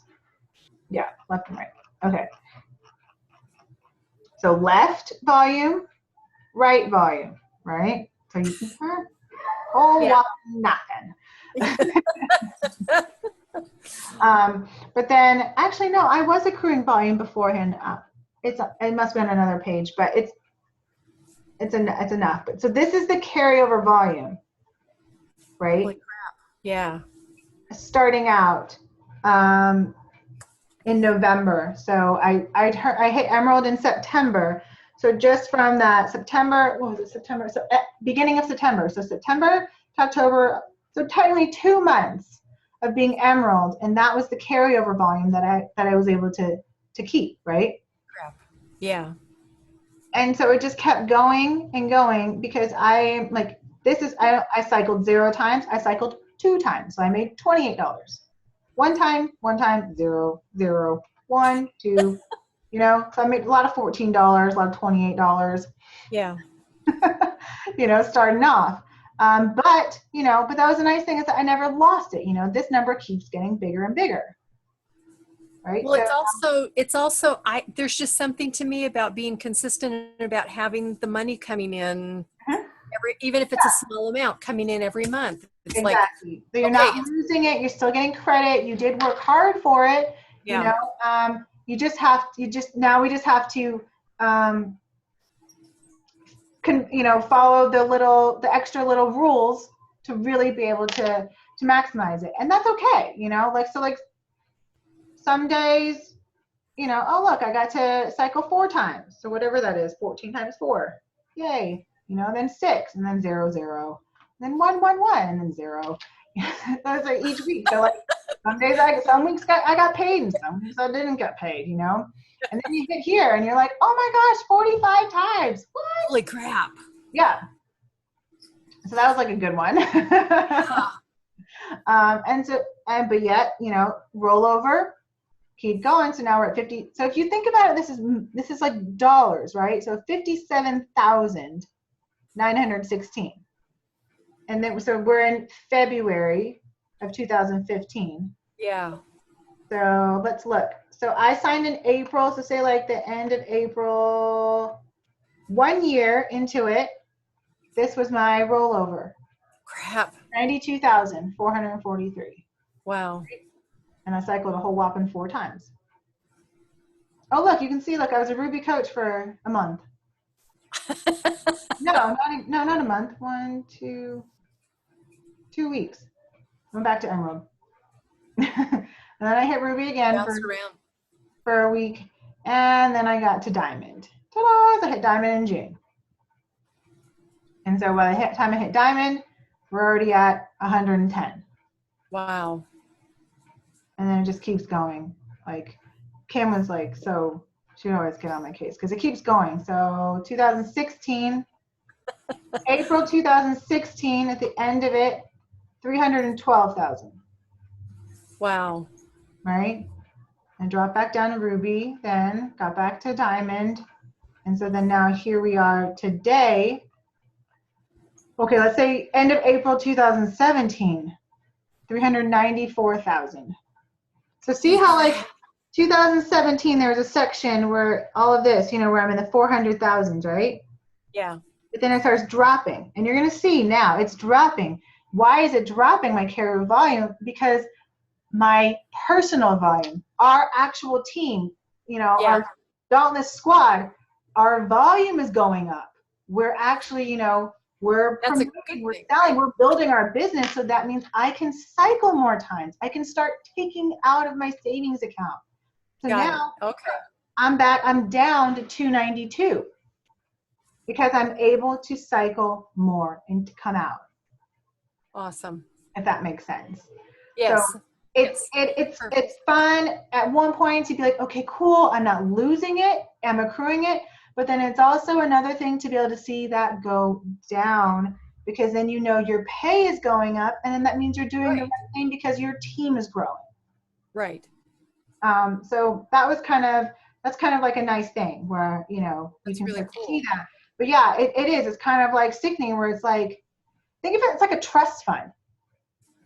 [SPEAKER 1] Yeah, left and right. Okay. So left volume, right volume, right? So you can turn whole lot nothing. But then, actually, no, I was accruing volume beforehand. It must have been another page, but it's enough. But so this is the carryover volume, right?
[SPEAKER 3] Holy crap. Yeah.
[SPEAKER 1] Starting out in November. So I hit Emerald in September. So just from that September, what was it? September. So beginning of September. So September to October. So technically 2 months of being Emerald, and that was the carryover volume that I was able to keep, right?
[SPEAKER 3] Crap. Yeah.
[SPEAKER 1] And so it just kept going and going because I cycled 0 times. I cycled 2 times. So I made $28. One time, 0, 0, 1, 2, you know, so I made a lot of $14, a lot of $28.
[SPEAKER 3] Yeah.
[SPEAKER 1] You know, starting off. But that was a nice thing is that I never lost it. You know, this number keeps getting bigger and bigger. Right.
[SPEAKER 3] Well, it's also there's just something to me about being consistent and about having the money coming in even if it's a small amount coming in every month. It's
[SPEAKER 1] exactly.
[SPEAKER 3] Like,
[SPEAKER 1] so you're not losing it. You're still getting credit. You did work hard for it.
[SPEAKER 3] Yeah.
[SPEAKER 1] You know, we just have to, follow the extra little rules to really be able to maximize it. And that's okay. You know, like some days, you know, oh, look, I got to cycle 4 times. So whatever that is, 14 times 4. Yay. You know, then 6, and then 0, 0, then 1, 1, 1, and then 0. Those are each week. So like some weeks I got paid, and some weeks I didn't get paid, you know? And then you get here and you're like, oh my gosh, 45 times. What?
[SPEAKER 3] Holy crap.
[SPEAKER 1] Yeah. So that was like a good one. But yet, you know, rollover, keep going. So now we're at 50. So if you think about it, this is like dollars, right? So 57,916. And then, so we're in February of 2015.
[SPEAKER 3] Yeah.
[SPEAKER 1] So let's look. So I signed in April. So say like the end of April, 1 year into it, this was my rollover.
[SPEAKER 3] Crap.
[SPEAKER 1] 92,443.
[SPEAKER 3] Wow.
[SPEAKER 1] And I cycled a whole whopping 4 times. Oh, look, you can see, look, I was a Ruby coach for a month. No, not a month. 2 weeks. I'm back to Emerald. And then I hit Ruby again for a week. And then I got to Diamond. Ta-da! I hit Diamond in June. And so by the time I hit Diamond, we're already at 110.
[SPEAKER 3] Wow.
[SPEAKER 1] And then it just keeps going. Like, Kim was like, so she'd always get on my case because it keeps going. So 2016, April 2016, at the end of it, 312,000.
[SPEAKER 3] Wow.
[SPEAKER 1] Right? And dropped back down to Ruby, then got back to Diamond. And so then now here we are today. Okay, let's say end of April 2017, 394,000. So see how like 2017, there was a section where all of this, you know, where I'm in the 400,000s, right?
[SPEAKER 3] Yeah.
[SPEAKER 1] But then it starts dropping. And you're going to see now it's dropping. Why is it dropping my carrier volume? Because my personal volume, our actual team, you know, our Dauntless squad, our volume is going up. we're actually, you know, we're
[SPEAKER 3] That's a
[SPEAKER 1] promoting,
[SPEAKER 3] good
[SPEAKER 1] we're
[SPEAKER 3] thing.
[SPEAKER 1] selling, we're building our business. So that means I can cycle more times. I can start taking out of my savings account. So
[SPEAKER 3] Got
[SPEAKER 1] now
[SPEAKER 3] it. Okay.
[SPEAKER 1] I'm down to 292 because I'm able to cycle more and to come out,
[SPEAKER 3] Awesome.
[SPEAKER 1] if that makes sense.
[SPEAKER 3] Yes.
[SPEAKER 1] So it's fun at one point to be like, okay, cool, I'm not losing it, I'm accruing it, but then it's also another thing to be able to see that go down, because then you know your pay is going up, and then that means you're doing the right thing because your team is growing.
[SPEAKER 3] Right.
[SPEAKER 1] So that's kind of like a nice thing where, you know, you
[SPEAKER 3] That's
[SPEAKER 1] can
[SPEAKER 3] really
[SPEAKER 1] start to
[SPEAKER 3] cool.
[SPEAKER 1] see that. But yeah, it is. It's kind of like sickening where it's like, think of it, it's like a trust fund.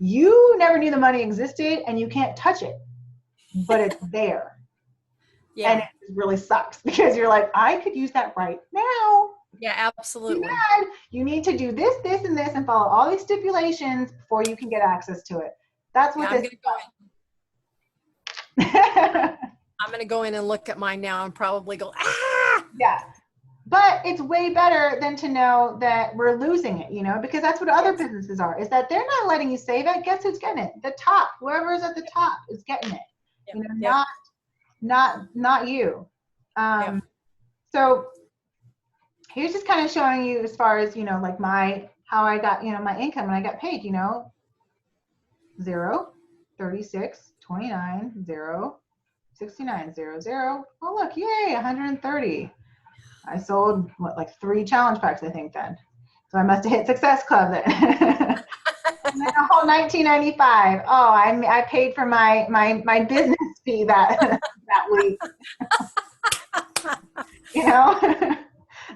[SPEAKER 1] You never knew the money existed and you can't touch it, but it's there.
[SPEAKER 3] Yeah.
[SPEAKER 1] And it really sucks because you're like, I could use that right now.
[SPEAKER 3] Yeah, absolutely.
[SPEAKER 1] And you need to do this, this, and this and follow all these stipulations before you can get access to it. That's what
[SPEAKER 3] Yeah,
[SPEAKER 1] this
[SPEAKER 3] I'm going to go in and look at mine now and probably go, ah!
[SPEAKER 1] Yeah. But it's way better than to know that we're losing it, you know, because that's what other businesses are, is that they're not letting you save it. Guess who's getting it? The top, whoever's at the top is getting it, you know, not you. So here's just kind of showing you as far as, you know, like how I got, you know, my income when I got paid, you know, 0, 36, 29, 0, 69, 0, 0. Oh, look, yay, 130. I sold like 3 challenge packs, I think then. So I must have hit Success Club then. And then a whole 1995. Oh, I paid for my business fee that week. You know,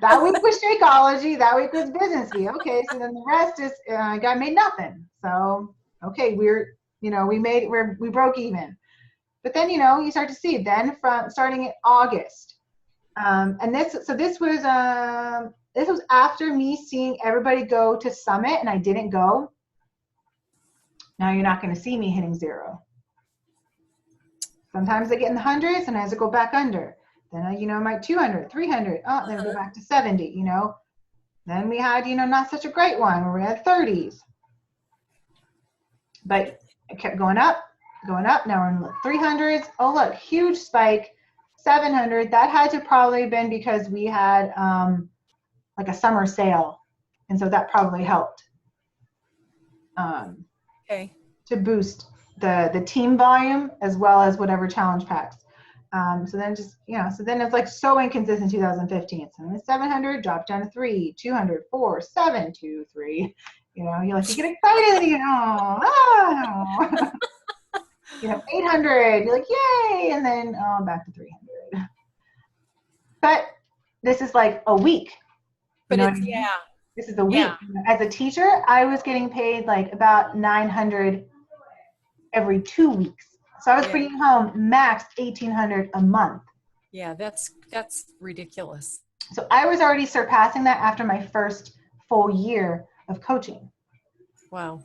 [SPEAKER 1] that week was Shakeology. That week was business fee. Okay, so then the rest is I made nothing. So okay, we broke even. But then, you know, you start to see then from starting in August. And this was after me seeing everybody go to Summit and I didn't go. Now you're not going to see me hitting 0. Sometimes I get in the hundreds and as I go back under. Then I, you know, my 200, 300, then I go back to 70, you know. Then we had, you know, not such a great one where we had 30s. But it kept going up. Now we're in the 300s. Oh, look, huge spike. 700. That had to probably have been because we had like a summer sale, and so that probably helped to boost the team volume as well as whatever challenge packs. So then just, you know, so then it's like so inconsistent. 2015. So then 700 dropped down to 3, 200, 4, 7, 2, 3. You know, you get excited. You know, you know, 800. You're like, yay, and then back to 300. But this is like a week.
[SPEAKER 3] But
[SPEAKER 1] you know
[SPEAKER 3] it's,
[SPEAKER 1] this is a week.
[SPEAKER 3] Yeah.
[SPEAKER 1] As a teacher, I was getting paid like about 900 every 2 weeks. So I was bringing home max 1,800 a month.
[SPEAKER 3] Yeah, that's ridiculous.
[SPEAKER 1] So I was already surpassing that after my first full year of coaching.
[SPEAKER 3] Wow.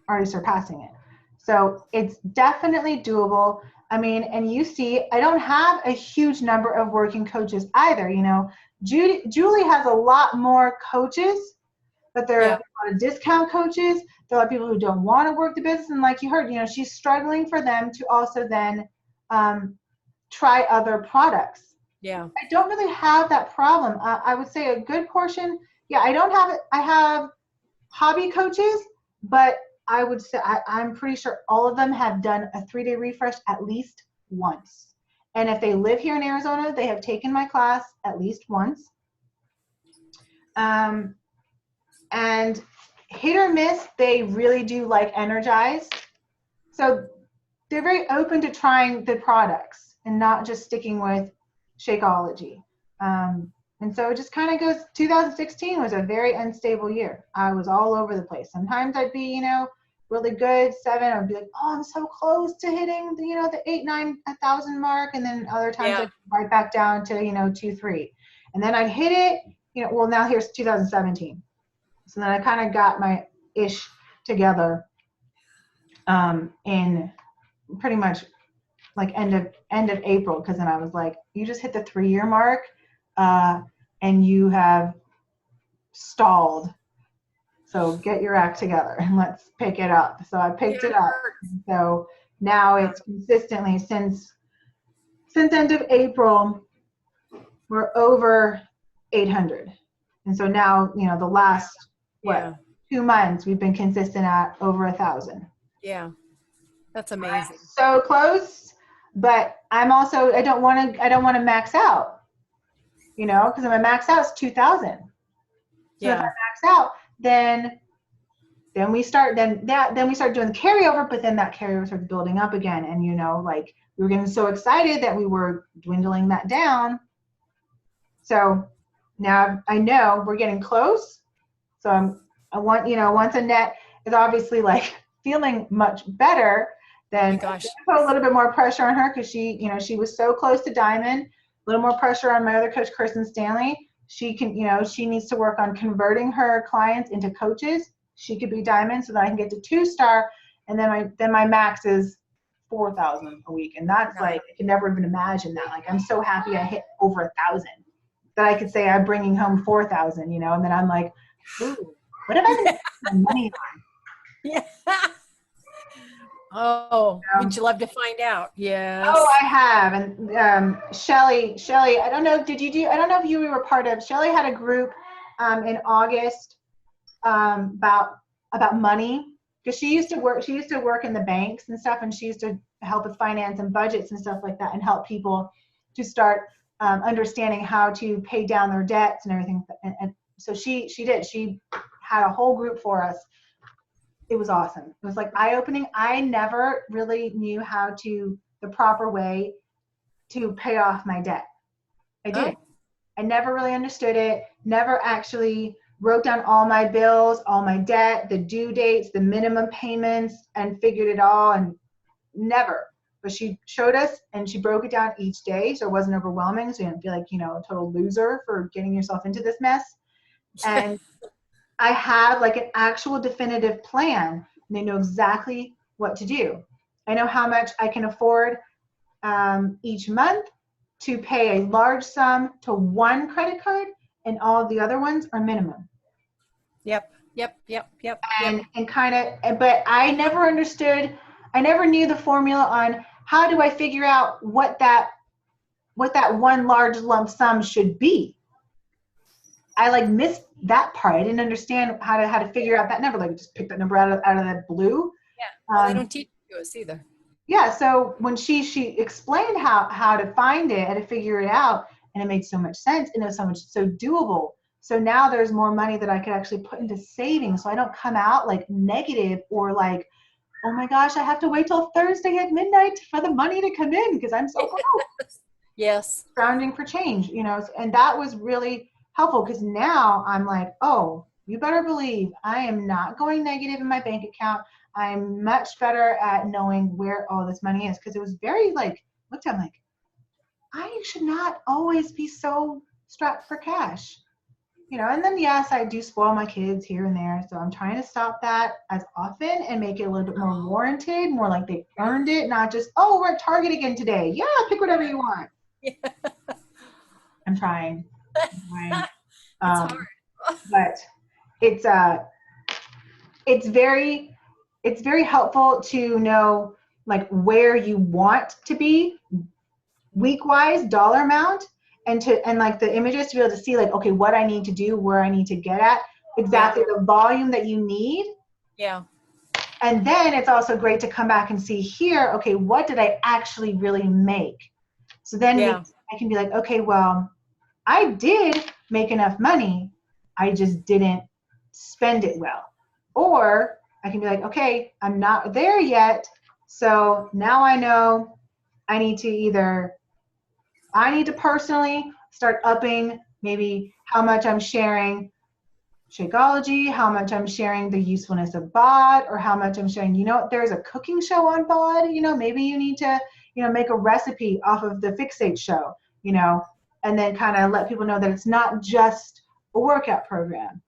[SPEAKER 1] Already surpassing it. So it's definitely doable. I mean, and you see, I don't have a huge number of working coaches either. You know, Julie has a lot more coaches, but there are a lot of discount coaches. There are people who don't want to work the business. And like you heard, you know, she's struggling for them to also then try other products.
[SPEAKER 3] Yeah.
[SPEAKER 1] I don't really have that problem. I would say a good portion. Yeah, I don't have it. I have hobby coaches, but I would say I'm pretty sure all of them have done a 3-day refresh at least once. And if they live here in Arizona, they have taken my class at least once. And hit or miss, they really do like Energize. So they're very open to trying the products and not just sticking with Shakeology. And so it just kind of goes, 2016 was a very unstable year. I was all over the place. Sometimes I'd be, you know, really good, 7, I'd be like, oh, I'm so close to hitting the, you know, the 8, 9, 1,000 mark. And then other times I'd right back down to, you know, 2, 3. And then I'd hit it, you know, well, now here's 2017. So then I kind of got my ish together in pretty much like end of April, because then I was like, you just hit the 3-year mark, and you have stalled. So get your act together and let's pick it up. So I picked it up. So now it's consistently since end of April, we're over 800. And so now, you know, the last, 2 months, we've been consistent at over 1,000.
[SPEAKER 3] Yeah. That's amazing.
[SPEAKER 1] So close, but I'm also, I don't want to max out, you know, because if I max out, it's 2,000. So if I max out, then we start doing the carryover, but then that carryover starts building up again. And, you know, like we were getting so excited that we were dwindling that down. So now I know we're getting close. So I want, you know, once Annette is obviously like feeling much better, then put a little bit more pressure on her because she, you know, she was so close to Diamond. A little more pressure on my other coach, Kirsten Stanley. She can, you know, she needs to work on converting her clients into coaches. She could be Diamond so that I can get to 2-star, and then my max is 4,000 a week, and that's like I can never even imagine that. Like I'm so happy I hit over 1,000 that I could say I'm bringing home 4,000, you know, and then I'm like, ooh, what have I been spending money on?
[SPEAKER 3] Yeah. Oh, would you love to find out? Yes.
[SPEAKER 1] Oh, I have. And Shelly, I don't know if you were part of, Shelly had a group in August about money, because she used to work in the banks and stuff, and she used to help with finance and budgets and stuff like that and help people to start understanding how to pay down their debts and everything. And so she had a whole group for us. It was awesome. It was like eye-opening. I never really knew the proper way to pay off my debt. I didn't. I never really understood it. Never actually wrote down all my bills, all my debt, the due dates, the minimum payments, and figured it all, and never. But she showed us, and she broke it down each day, so it wasn't overwhelming, so you didn't feel like, you know, a total loser for getting yourself into this mess. And I have like an actual definitive plan, and they know exactly what to do. I know how much I can afford each month to pay a large sum to one credit card, and all of the other ones are minimum.
[SPEAKER 3] Yep.
[SPEAKER 1] And kind of, but I never understood, I never knew the formula on how do I figure out what that one large lump sum should be. I like missed that part. I didn't understand how to figure out that number. Like just pick that number out of the blue.
[SPEAKER 3] Yeah. Well, they don't teach you us either.
[SPEAKER 1] Yeah. So when she explained how to find it and to figure it out, and it made so much sense, and it was so doable. So now there's more money that I could actually put into savings, so I don't come out like negative or like, oh my gosh, I have to wait till Thursday at midnight for the money to come in because I'm so broke.
[SPEAKER 3] Yes.
[SPEAKER 1] Scrounging for change, you know, and that was really helpful because now I'm like, oh, you better believe I am not going negative in my bank account. I'm much better at knowing where all this money is, because it was very like, looked at, I'm like, I should not always be so strapped for cash, you know. And then yes, I do spoil my kids here and there, so I'm trying to stop that as often and make it a little bit more warranted, more like they earned it, not just, oh, we're at Target again today, yeah, pick whatever you want.
[SPEAKER 3] Yeah.
[SPEAKER 1] I'm trying.
[SPEAKER 3] It's hard.
[SPEAKER 1] But it's very helpful to know like where you want to be week-wise, dollar amount, and like the images to be able to see like, okay, what I need to do, where I need to get at, exactly the volume that you need.
[SPEAKER 3] Yeah.
[SPEAKER 1] And then it's also great to come back and see here, okay, what did I actually really make? So then I can be like, okay, well, I did make enough money, I just didn't spend it well. Or I can be like, okay, I'm not there yet, so now I know I need to personally start upping maybe how much I'm sharing Shakeology, how much I'm sharing the usefulness of BOD, or how much I'm sharing, you know, there's a cooking show on BOD, you know, maybe you need to, you know, make a recipe off of the Fixate show, you know, and then kind of let people know that it's not just a workout program.